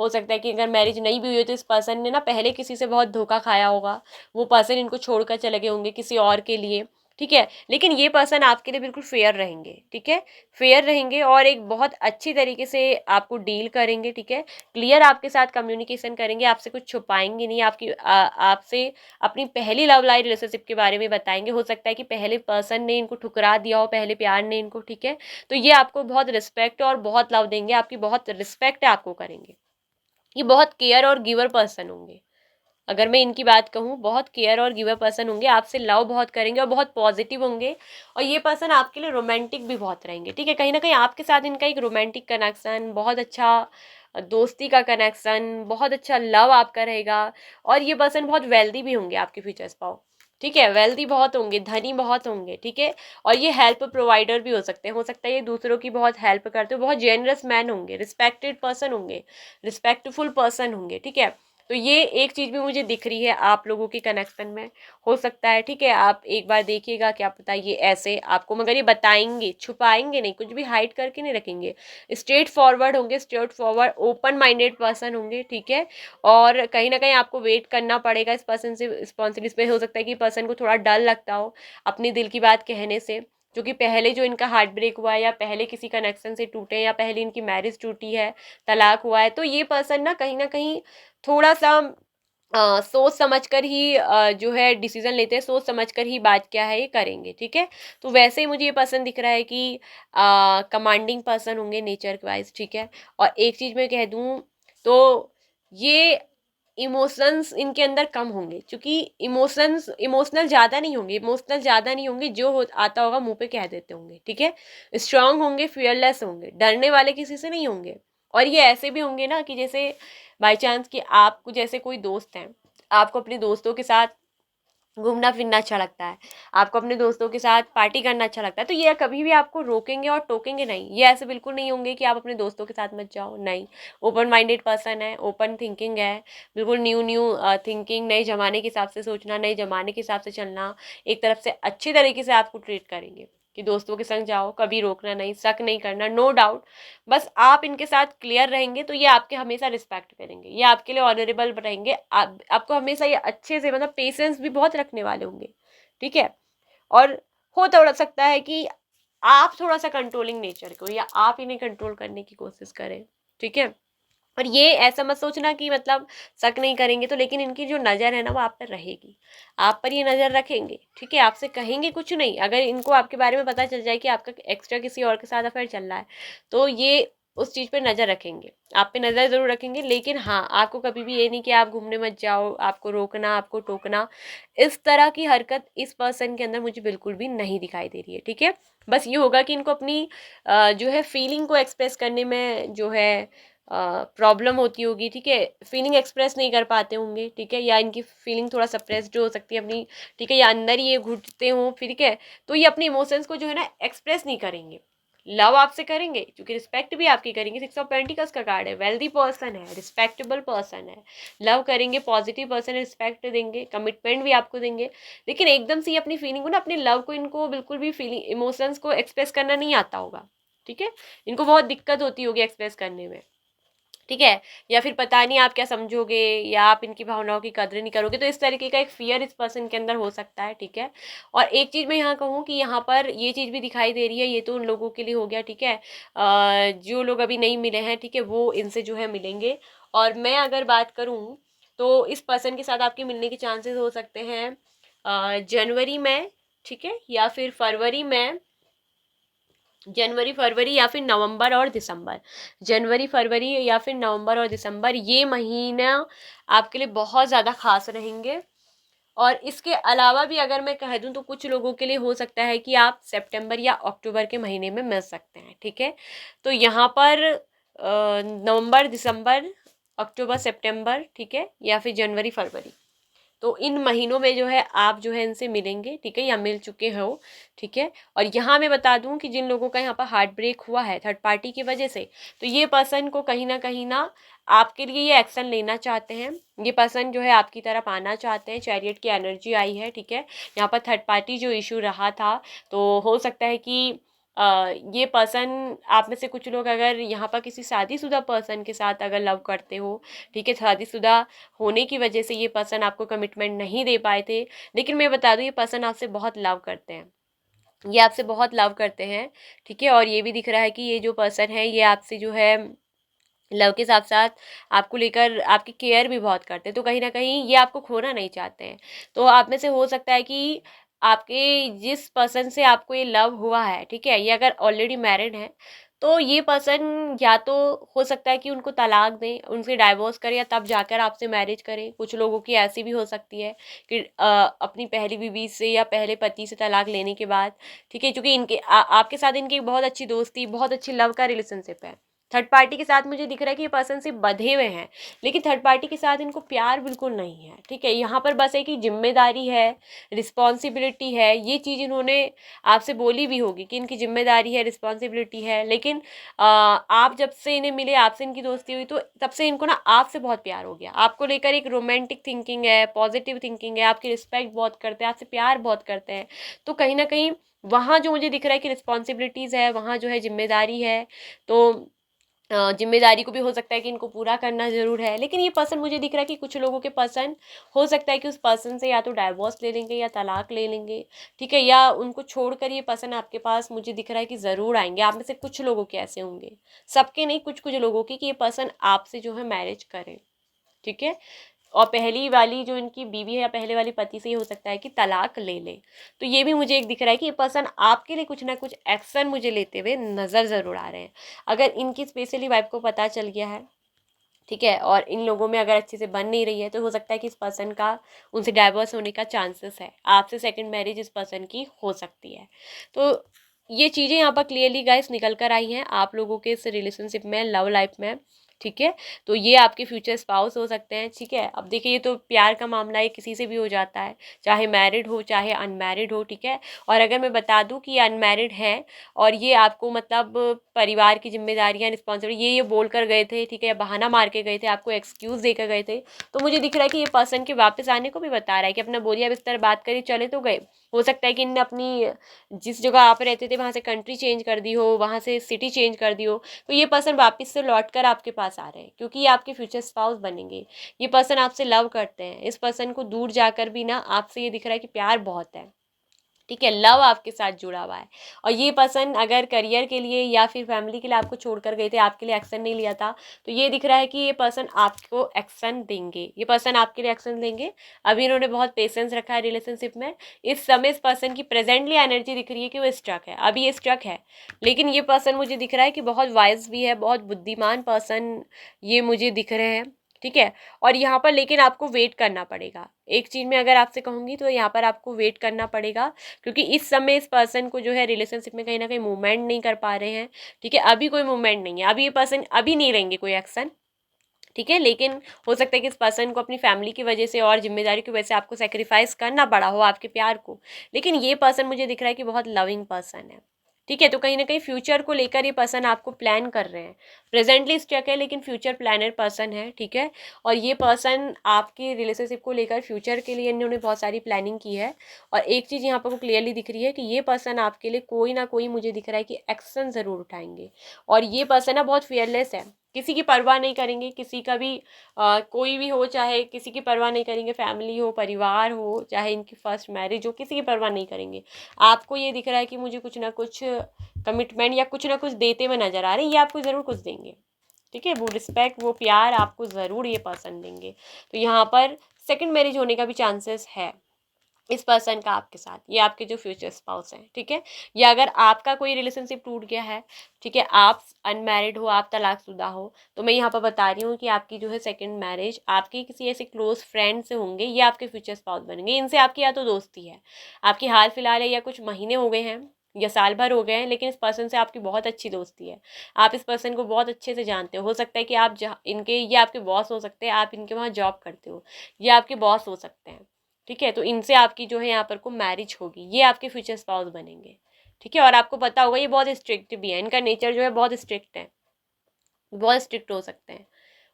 हो सकता है कि अगर मैरिज नहीं भी हुई है तो इस पर्सन ने ना पहले किसी से बहुत धोखा खाया होगा, वो पर्सन इनको छोड़कर चले गए होंगे किसी और के लिए, ठीक है। लेकिन ये पर्सन आपके लिए बिल्कुल फेयर रहेंगे, ठीक है, फेयर रहेंगे और एक बहुत अच्छी तरीके से आपको डील करेंगे, ठीक है। क्लियर आपके साथ कम्युनिकेशन करेंगे, आपसे कुछ छुपाएंगे नहीं, आपसे अपनी पहली लव लाइफ रिलेशनशिप के बारे में बताएंगे। हो सकता है कि पहले पर्सन ने इनको ठुकरा दिया हो, पहले प्यार ने इनको, ठीक है। तो ये आपको बहुत रिस्पेक्ट और बहुत लव देंगे, आपकी बहुत रिस्पेक्ट आपको करेंगे। ये बहुत केयर और गिवर पर्सन होंगे। अगर मैं इनकी बात कहूँ, बहुत केयर और गिवर पर्सन होंगे, आपसे लव बहुत करेंगे और बहुत पॉजिटिव होंगे। और ये पर्सन आपके लिए रोमांटिक भी बहुत रहेंगे, ठीक है। कहीं ना कहीं आपके साथ इनका एक रोमांटिक कनेक्शन, बहुत अच्छा दोस्ती का कनेक्शन, बहुत अच्छा लव आपका रहेगा। और ये पर्सन बहुत वेल्दी भी होंगे, आपके फ्यूचर स्पाउस, ठीक है, वेल्दी बहुत होंगे, धनी बहुत होंगे, ठीक है। और ये हेल्प प्रोवाइडर भी हो सकता है ये दूसरों की बहुत हेल्प करते हो, बहुत जेनरस मैन होंगे, रिस्पेक्टेड पर्सन होंगे, रिस्पेक्टफुल पर्सन होंगे, ठीक है। तो ये एक चीज़ भी मुझे दिख रही है आप लोगों के कनेक्शन में, हो सकता है, ठीक है। आप एक बार देखिएगा, क्या पता ये ऐसे आपको, मगर ये बताएंगे, छुपाएंगे नहीं, कुछ भी हाइड करके नहीं रखेंगे, स्ट्रेट फॉरवर्ड होंगे, straight forward open minded person होंगे, ठीक है। और कहीं ना कहीं आपको वेट करना पड़ेगा इस पर्सन से रिस्पॉन्सिबिलिटी पे। हो सकता है कि पर्सन को थोड़ा डर लगता हो अपनी दिल की बात कहने से, क्योंकि पहले जो इनका हार्ट ब्रेक हुआ है, या पहले किसी कनेक्शन से टूटे, या पहले इनकी मैरिज टूटी है, तलाक हुआ है, तो ये पर्सन ना कहीं थोड़ा सा सोच समझ कर ही जो है डिसीजन लेते हैं, सोच समझ कर ही बात क्या है ये करेंगे, ठीक है। तो वैसे ही मुझे ये पर्सन दिख रहा है कि कमांडिंग पर्सन होंगे नेचर वाइज, ठीक है। और एक चीज़ मैं कह दूँ तो ये इमोशंस इनके अंदर कम होंगे, क्योंकि इमोशनल ज़्यादा नहीं होंगे, जो आता होगा मुंह पे कह देते होंगे, ठीक है। स्ट्रांग होंगे, फियरलेस होंगे, डरने वाले किसी से नहीं होंगे। और ये ऐसे भी होंगे ना कि जैसे बाई चांस कि आपको जैसे कोई दोस्त हैं, आपको अपने दोस्तों के साथ घूमना फिरना अच्छा लगता है, आपको अपने दोस्तों के साथ पार्टी करना अच्छा लगता है, तो ये कभी भी आपको रोकेंगे और टोकेंगे नहीं। ये ऐसे बिल्कुल नहीं होंगे कि आप अपने दोस्तों के साथ मत जाओ, नहीं। ओपन माइंडेड पर्सन है, ओपन थिंकिंग है, बिल्कुल न्यू न्यू थिंकिंग, नए ज़माने के हिसाब से सोचना, नए ज़माने के हिसाब से चलना, एक तरफ से अच्छी तरीके से आपको ट्रीट करेंगे कि दोस्तों के संग जाओ, कभी रोकना नहीं, शक नहीं करना, नो डाउट। बस आप इनके साथ क्लियर रहेंगे तो ये आपके हमेशा रिस्पेक्ट करेंगे, ये आपके लिए ऑनरेबल रहेंगे, आपको हमेशा ये अच्छे से, मतलब पेशेंस भी बहुत रखने वाले होंगे, ठीक है। और हो थोड़ा सकता है कि आप थोड़ा सा कंट्रोलिंग नेचर को, या आप इन्हें कंट्रोल करने की कोशिश करें, ठीक है। और ये ऐसा मत सोचना कि मतलब शक नहीं करेंगे तो, लेकिन इनकी जो नज़र है ना वो आप पर रहेगी, आप पर ये नज़र रखेंगे, ठीक है। आपसे कहेंगे कुछ नहीं, अगर इनको आपके बारे में पता चल जाए कि आपका एक्स्ट्रा किसी और के साथ अफेयर चल रहा है, तो ये उस चीज़ पे नज़र रखेंगे, आप पे नज़र ज़रूर रखेंगे। लेकिन हाँ, आपको कभी भी ये नहीं कि आप घूमने मत जाओ, आपको रोकना, आपको टोकना, इस तरह की हरकत इस पर्सन के अंदर मुझे बिल्कुल भी नहीं दिखाई दे रही है, ठीक है। बस ये होगा कि इनको अपनी जो है फीलिंग को एक्सप्रेस करने में जो है प्रॉब्लम होती होगी, ठीक है। फीलिंग एक्सप्रेस नहीं कर पाते होंगे, ठीक है, या इनकी फीलिंग थोड़ा सप्रेस्ड हो सकती है अपनी, ठीक है, या अंदर ही ये घुटते हों, ठीक है। तो ये अपने इमोशंस को जो है ना एक्सप्रेस नहीं करेंगे, लव आपसे करेंगे क्योंकि रिस्पेक्ट भी आपकी करेंगे। 6 ऑफ पेंटिकल्स का कार्ड है, वेल्दी पर्सन है, रिस्पेक्टेबल पर्सन है, लव करेंगे, पॉजिटिव पर्सन है, रिस्पेक्ट देंगे, कमिटमेंट भी आपको देंगे। लेकिन एकदम से ये अपनी फीलिंग को ना, अपने लव को, इनको बिल्कुल भी फीलिंग इमोशंस को एक्सप्रेस करना नहीं आता होगा, ठीक है। इनको बहुत दिक्कत होती होगी एक्सप्रेस करने में, ठीक है। या फिर पता नहीं आप क्या समझोगे, या आप इनकी भावनाओं की कदर नहीं करोगे, तो इस तरीके का एक फियर इस पर्सन के अंदर हो सकता है, ठीक है। और एक चीज़ मैं यहाँ कहूँ कि यहाँ पर ये चीज़ भी दिखाई दे रही है, ये तो उन लोगों के लिए हो गया, ठीक है। जो लोग अभी नहीं मिले हैं, ठीक है, वो इनसे जो है मिलेंगे। और मैं अगर बात करूँ तो इस पर्सन के साथ आपके मिलने के चांसेस हो सकते हैं जनवरी में, ठीक है, या फिर फरवरी में, जनवरी फरवरी या फिर नवंबर और दिसंबर, जनवरी फरवरी या फिर नवंबर और दिसंबर, ये महीना आपके लिए बहुत ज़्यादा खास रहेंगे। और इसके अलावा भी अगर मैं कह दूं तो कुछ लोगों के लिए हो सकता है कि आप सितंबर या अक्टूबर के महीने में मिल सकते हैं, ठीक है। तो यहाँ पर नवंबर, दिसंबर, अक्टूबर, सितंबर, ठीक है, या फिर जनवरी फरवरी, तो इन महीनों में जो है आप जो है इनसे मिलेंगे, ठीक है, या मिल चुके हो, ठीक है। और यहाँ मैं बता दूं कि जिन लोगों का यहाँ पर हार्ट ब्रेक हुआ है थर्ड पार्टी की वजह से, तो ये पर्सन को कहीं ना आपके लिए ये एक्शन लेना चाहते हैं, ये पर्सन जो है आपकी तरफ आना चाहते हैं, चैरियट की एनर्जी आई है, ठीक है। यहाँ पर थर्ड पार्टी जो इशू रहा था, तो हो सकता है कि ये पर्सन आप में से कुछ लोग अगर यहाँ पर किसी शादीशुदा पर्सन के साथ अगर लव करते हो, ठीक है, शादीशुदा होने की वजह से ये पर्सन आपको कमिटमेंट नहीं दे पाए थे, लेकिन मैं बता दूँ ये पर्सन आपसे बहुत लव करते हैं, ये आपसे बहुत लव करते हैं, ठीक है। और ये भी दिख रहा है कि ये जो पर्सन है ये आपसे जो है लव के साथ साथ आपको लेकर आपकी केयर भी बहुत करते हैं, तो कहीं ना कहीं ये आपको खोना नहीं चाहते हैं। तो आप में से हो सकता है कि आपके जिस पर्सन से आपको ये लव हुआ है, ठीक है, ये अगर ऑलरेडी मैरिड है तो ये पर्सन या तो हो सकता है कि उनको तलाक दें, उनसे डाइवोर्स करें या तब जाकर आपसे मैरिज करें। कुछ लोगों की ऐसी भी हो सकती है कि अपनी पहली बीवी से या पहले पति से तलाक लेने के बाद, ठीक है, क्योंकि आपके साथ इनकी बहुत अच्छी दोस्ती, बहुत अच्छी लव का रिलेशनशिप है। थर्ड पार्टी के साथ मुझे दिख रहा है कि ये पर्सन से बंधे हुए हैं, लेकिन थर्ड पार्टी के साथ इनको प्यार बिल्कुल नहीं है, ठीक है। यहाँ पर बस है कि जिम्मेदारी है, रिस्पॉन्सिबिलिटी है, ये चीज़ इन्होंने आपसे बोली भी होगी कि इनकी जिम्मेदारी है, रिस्पॉन्सिबिलिटी है, लेकिन आप जब से इन्हें मिले, आपसे इनकी दोस्ती हुई, तो तब से इनको ना आपसे बहुत प्यार हो गया। आपको लेकर एक रोमांटिक थिंकिंग है, पॉजिटिव थिंकिंग है, आपकी रिस्पेक्ट बहुत करते हैं, आपसे प्यार बहुत करते हैं। तो कहीं ना कहीं वहाँ जो मुझे दिख रहा है कि रिस्पॉन्सिबिलिटीज़ है, वहाँ जो है जिम्मेदारी है, तो जिम्मेदारी को भी हो सकता है कि इनको पूरा करना ज़रूर है। लेकिन ये पर्सन मुझे दिख रहा है कि कुछ लोगों के पर्सन हो सकता है कि उस पर्सन से या तो डाइवोर्स ले लेंगे या तलाक ले लेंगे, ठीक है, या उनको छोड़कर ये पर्सन आपके पास मुझे दिख रहा है कि ज़रूर आएंगे। आप में से कुछ लोगों के ऐसे होंगे, सबके नहीं, कुछ कुछ लोगों की, कि ये पर्सन आपसे जो है मैरिज करें, ठीक है। और पहली वाली जो इनकी बीवी है या पहले वाली पति से ये हो सकता है कि तलाक ले ले। तो ये भी मुझे एक दिख रहा है कि ये पर्सन आपके लिए कुछ ना कुछ एक्शन मुझे लेते हुए नज़र ज़रूर आ रहे हैं। अगर इनकी स्पेशली वाइफ को पता चल गया है, ठीक है, और इन लोगों में अगर अच्छे से बन नहीं रही है, तो हो सकता है कि इस पर्सन का उनसे डाइवोर्स होने का चांसेस है, आपसे सेकंड मैरिज इस पर्सन की हो सकती है। तो ये चीज़ें यहाँ पर क्लियरली गाइस निकल कर आई हैं आप लोगों के इस रिलेशनशिप में, लव लाइफ में, ठीक है। तो ये आपके फ्यूचर स्पाउस हो सकते हैं, ठीक है। अब देखिए, ये तो प्यार का मामला है, किसी से भी हो जाता है, चाहे मैरिड हो चाहे अनमैरिड हो, ठीक है। और अगर मैं बता दूं कि ये अनमैरिड हैं और ये आपको मतलब परिवार की जिम्मेदारियां, रिस्पॉन्सिबिलिटी ये बोल कर गए थे, ठीक है, बहाना मार के गए थे, आपको एक्सक्यूज़ देकर गए थे, तो मुझे दिख रहा है कि ये पर्सन के वापस आने को भी बता रहा है कि अपना बोरिया बिस्तर बात करी चले तो गए। हो सकता है कि इनने अपनी जिस जगह आप रहते थे वहाँ से कंट्री चेंज कर दी हो, वहाँ से सिटी चेंज कर दी हो, तो ये पर्सन वापस से लौट कर आपके पास आ रहे हैं, क्योंकि ये आपके फ्यूचर स्पाउस बनेंगे। ये पर्सन आपसे लव करते हैं, इस पर्सन को दूर जाकर भी ना आपसे ये दिख रहा है कि प्यार बहुत है, ठीक है, लव आपके साथ जुड़ा हुआ है। और ये पर्सन अगर करियर के लिए या फिर फैमिली के लिए आपको छोड़कर गए थे, आपके लिए एक्शन नहीं लिया था, तो ये दिख रहा है कि ये पर्सन आपको एक्शन देंगे, ये पर्सन आपके लिए एक्शन देंगे। अभी इन्होंने बहुत पेशेंस रखा है रिलेशनशिप में। इस समय इस पर्सन की प्रेजेंटली एनर्जी दिख रही है कि वो स्ट्रक है, अभी ये स्ट्रक है, लेकिन ये पर्सन मुझे दिख रहा है कि बहुत वाइज भी है, बहुत बुद्धिमान पर्सन ये मुझे दिख रहे हैं, ठीक है। और यहाँ पर लेकिन आपको वेट करना पड़ेगा, एक चीज़ में अगर आपसे कहूँगी तो यहाँ पर आपको वेट करना पड़ेगा, क्योंकि इस समय इस पर्सन को जो है रिलेशनशिप में कहीं ना कहीं मूवमेंट नहीं कर पा रहे हैं, ठीक है। अभी कोई मूवमेंट नहीं है, अभी ये पर्सन अभी नहीं लेंगे कोई एक्शन, ठीक है। लेकिन हो सकता है कि इस पर्सन को अपनी फैमिली की वजह से और जिम्मेदारी की वजह से आपको सेक्रीफाइस करना पड़ा हो आपके प्यार को, लेकिन ये पर्सन मुझे दिख रहा है कि बहुत लविंग पर्सन है, ठीक है। तो कहीं ना कहीं फ्यूचर को लेकर ये पर्सन आपको प्लान कर रहे हैं। प्रेजेंटली स्टक है लेकिन फ्यूचर प्लानर पर्सन है, ठीक है। और ये पर्सन आपकी रिलेशनशिप को लेकर फ्यूचर के लिए इन्होंने बहुत सारी प्लानिंग की है। और एक चीज़ यहाँ पर को क्लियरली दिख रही है कि ये पर्सन आपके लिए कोई ना कोई मुझे दिख रहा है कि एक्शन ज़रूर उठाएंगे। और ये पर्सन ना बहुत फियरलेस है, किसी की परवाह नहीं करेंगे, किसी का भी कोई भी हो, चाहे किसी की परवाह नहीं करेंगे, फैमिली हो, परिवार हो, चाहे इनकी फर्स्ट मैरिज हो, किसी की परवाह नहीं करेंगे। आपको ये दिख रहा है कि मुझे कुछ ना कुछ कमिटमेंट या कुछ ना कुछ देते हुए नजर आ रहे हैं, ये आपको ज़रूर कुछ देंगे, ठीक है। वो रिस्पेक्ट, वो प्यार आपको ज़रूर ये पसंद देंगे। तो यहाँ पर सेकंड मैरिज होने का भी चांसेस है इस पर्सन का आपके साथ, ये आपके जो फ्यूचर स्पाउस हैं, ठीक है। या अगर आपका कोई रिलेशनशिप टूट गया है, ठीक है, आप अनमैरिड हो, आप तलाकशुदा हो, तो मैं यहाँ पर बता रही हूँ कि आपकी जो है सेकंड मैरिज आपकी किसी ऐसे क्लोज फ्रेंड से होंगे, ये आपके फ्यूचर स्पाउस बनेंगे। इनसे आपकी या तो दोस्ती है, आपकी हाल फिलहाल है, या कुछ महीने हो गए हैं या साल भर हो गए हैं, लेकिन इस पर्सन से आपकी बहुत अच्छी दोस्ती है, आप इस पर्सन को बहुत अच्छे से जानते हो सकता है कि आप जहाँ इनके, ये आपके बॉस हो सकते हैं, आप इनके वहाँ जॉब करते हो, ये आपके बॉस हो सकते हैं, ठीक है। तो इनसे आपकी जो है यहाँ पर को मैरिज होगी, ये आपके फ्यूचर स्पाउस बनेंगे, ठीक है। और आपको पता होगा ये बहुत स्ट्रिक्ट भी है, इनका नेचर जो है बहुत स्ट्रिक्ट है, बहुत स्ट्रिक्ट हो सकते हैं,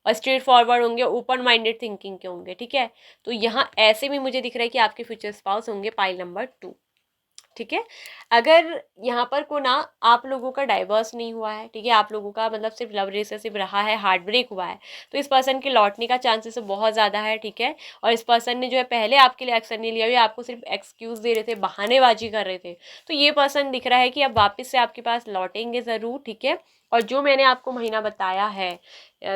और स्ट्रेट फॉरवर्ड होंगे, ओपन माइंडेड थिंकिंग के होंगे, ठीक है। तो यहाँ ऐसे भी मुझे दिख रहा है कि आपके फ्यूचर स्पाउस होंगे पाइल नंबर 2, ठीक है। अगर यहाँ पर को ना आप लोगों का डाइवर्स नहीं हुआ है, ठीक है, आप लोगों का मतलब सिर्फ लव रिलेशनशिप रहा है, हार्ट ब्रेक हुआ है, तो इस पर्सन के लौटने का चांसेस बहुत ज़्यादा है, ठीक है। और इस पर्सन ने जो है पहले आपके लिए एक्शन नहीं लिया, ये आपको सिर्फ एक्सक्यूज़ दे रहे थे, बहानेबाजी कर रहे थे, तो ये पर्सन दिख रहा है कि अब वापस से आपके पास लौटेंगे ज़रूर, ठीक है। और जो मैंने आपको महीना बताया है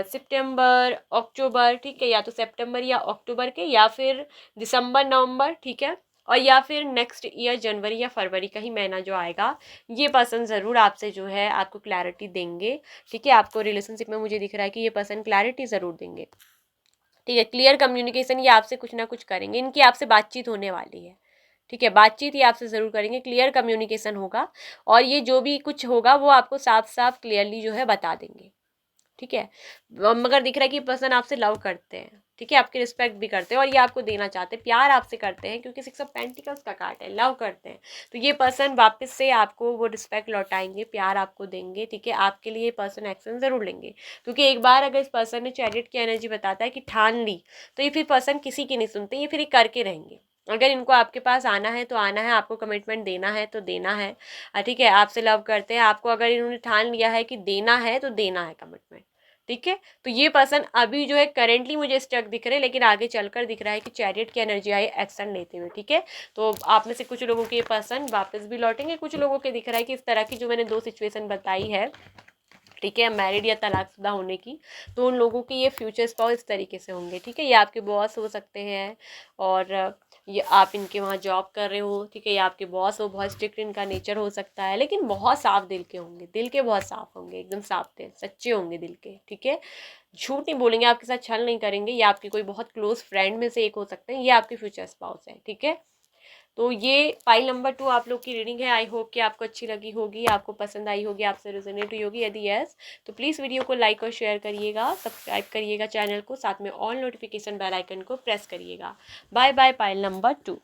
सितंबर अक्टूबर, ठीक है, या तो सितंबर या अक्टूबर के, या फिर दिसंबर नवंबर, ठीक है, और या फिर नेक्स्ट ईयर जनवरी या फरवरी का ही महीना जो आएगा, ये पर्सन ज़रूर आपसे जो है आपको क्लैरिटी देंगे, ठीक है। आपको रिलेशनशिप में मुझे दिख रहा है कि ये पर्सन क्लैरिटी ज़रूर देंगे, ठीक है। क्लियर कम्युनिकेशन, ये आपसे कुछ ना कुछ करेंगे, इनकी आपसे बातचीत होने वाली है, ठीक है, बातचीत ही आपसे ज़रूर करेंगे, क्लियर कम्युनिकेशन होगा, और ये जो भी कुछ होगा वो आपको साफ साफ क्लियरली जो है बता देंगे, ठीक है। मगर दिख रहा है कि पर्सन आपसे लव करते हैं, ठीक है, आपकी रिस्पेक्ट भी करते हैं और ये आपको देना चाहते हैं, प्यार आपसे करते हैं, क्योंकि 6 ऑफ पेंटिकल्स का कार्ड है, लव करते हैं। तो ये पर्सन वापस से आपको वो रिस्पेक्ट लौटाएंगे, प्यार आपको देंगे, ठीक है। आपके लिए पर्सन एक्शन ज़रूर लेंगे, क्योंकि एक बार अगर इस पर्सन ने चैरियट की एनर्जी बताता है कि ठान ली, तो ये फिर पर्सन किसी की नहीं सुनते, ये फिर ये करके रहेंगे। अगर इनको आपके पास आना है तो आना है, आपको कमिटमेंट देना है तो देना है, ठीक है। आपसे लव करते हैं, आपको अगर इन्होंने ठान लिया है कि देना है तो देना है कमिटमेंट, ठीक है। तो ये पर्सन अभी जो है करेंटली मुझे स्टक दिख रहे हैं, लेकिन आगे चलकर दिख रहा है कि चैरियट की एनर्जी आई एक्शन लेते हुए, ठीक है। तो आप में से कुछ लोगों के ये पर्सन वापस भी लौटेंगे, कुछ लोगों के दिख रहा है कि इस तरह की जो मैंने 2 सिचुएशन बताई है, ठीक है, मैरिड या तलाकशुदा होने की, तो उन लोगों की ये फ्यूचर स्पाउस इस तरीके से होंगे, ठीक है। ये आपके बॉस हो सकते हैं, और ये आप इनके वहाँ जॉब कर रहे हो, ठीक है, ये आपके बॉस हो, बहुत स्ट्रिक्ट इनका नेचर हो सकता है, लेकिन बहुत साफ दिल के होंगे, दिल के बहुत साफ होंगे, एकदम साफ दिल, सच्चे होंगे दिल के, ठीक है। झूठ नहीं बोलेंगे, आपके साथ छल नहीं करेंगे, ये आपके कोई बहुत क्लोज फ्रेंड में से एक हो सकते हैं, ये आपके फ्यूचर स्पाउस है, ठीक है। तो ये पाइल नंबर 2 आप लोग की रीडिंग है। आई होप कि आपको अच्छी लगी होगी, आपको पसंद आई होगी, आपसे रेजोनेट हुई होगी। यदि यस तो प्लीज़ वीडियो को लाइक और शेयर करिएगा, सब्सक्राइब करिएगा चैनल को, साथ में ऑल नोटिफिकेशन बेल आइकन को प्रेस करिएगा। Bye bye pile number 2।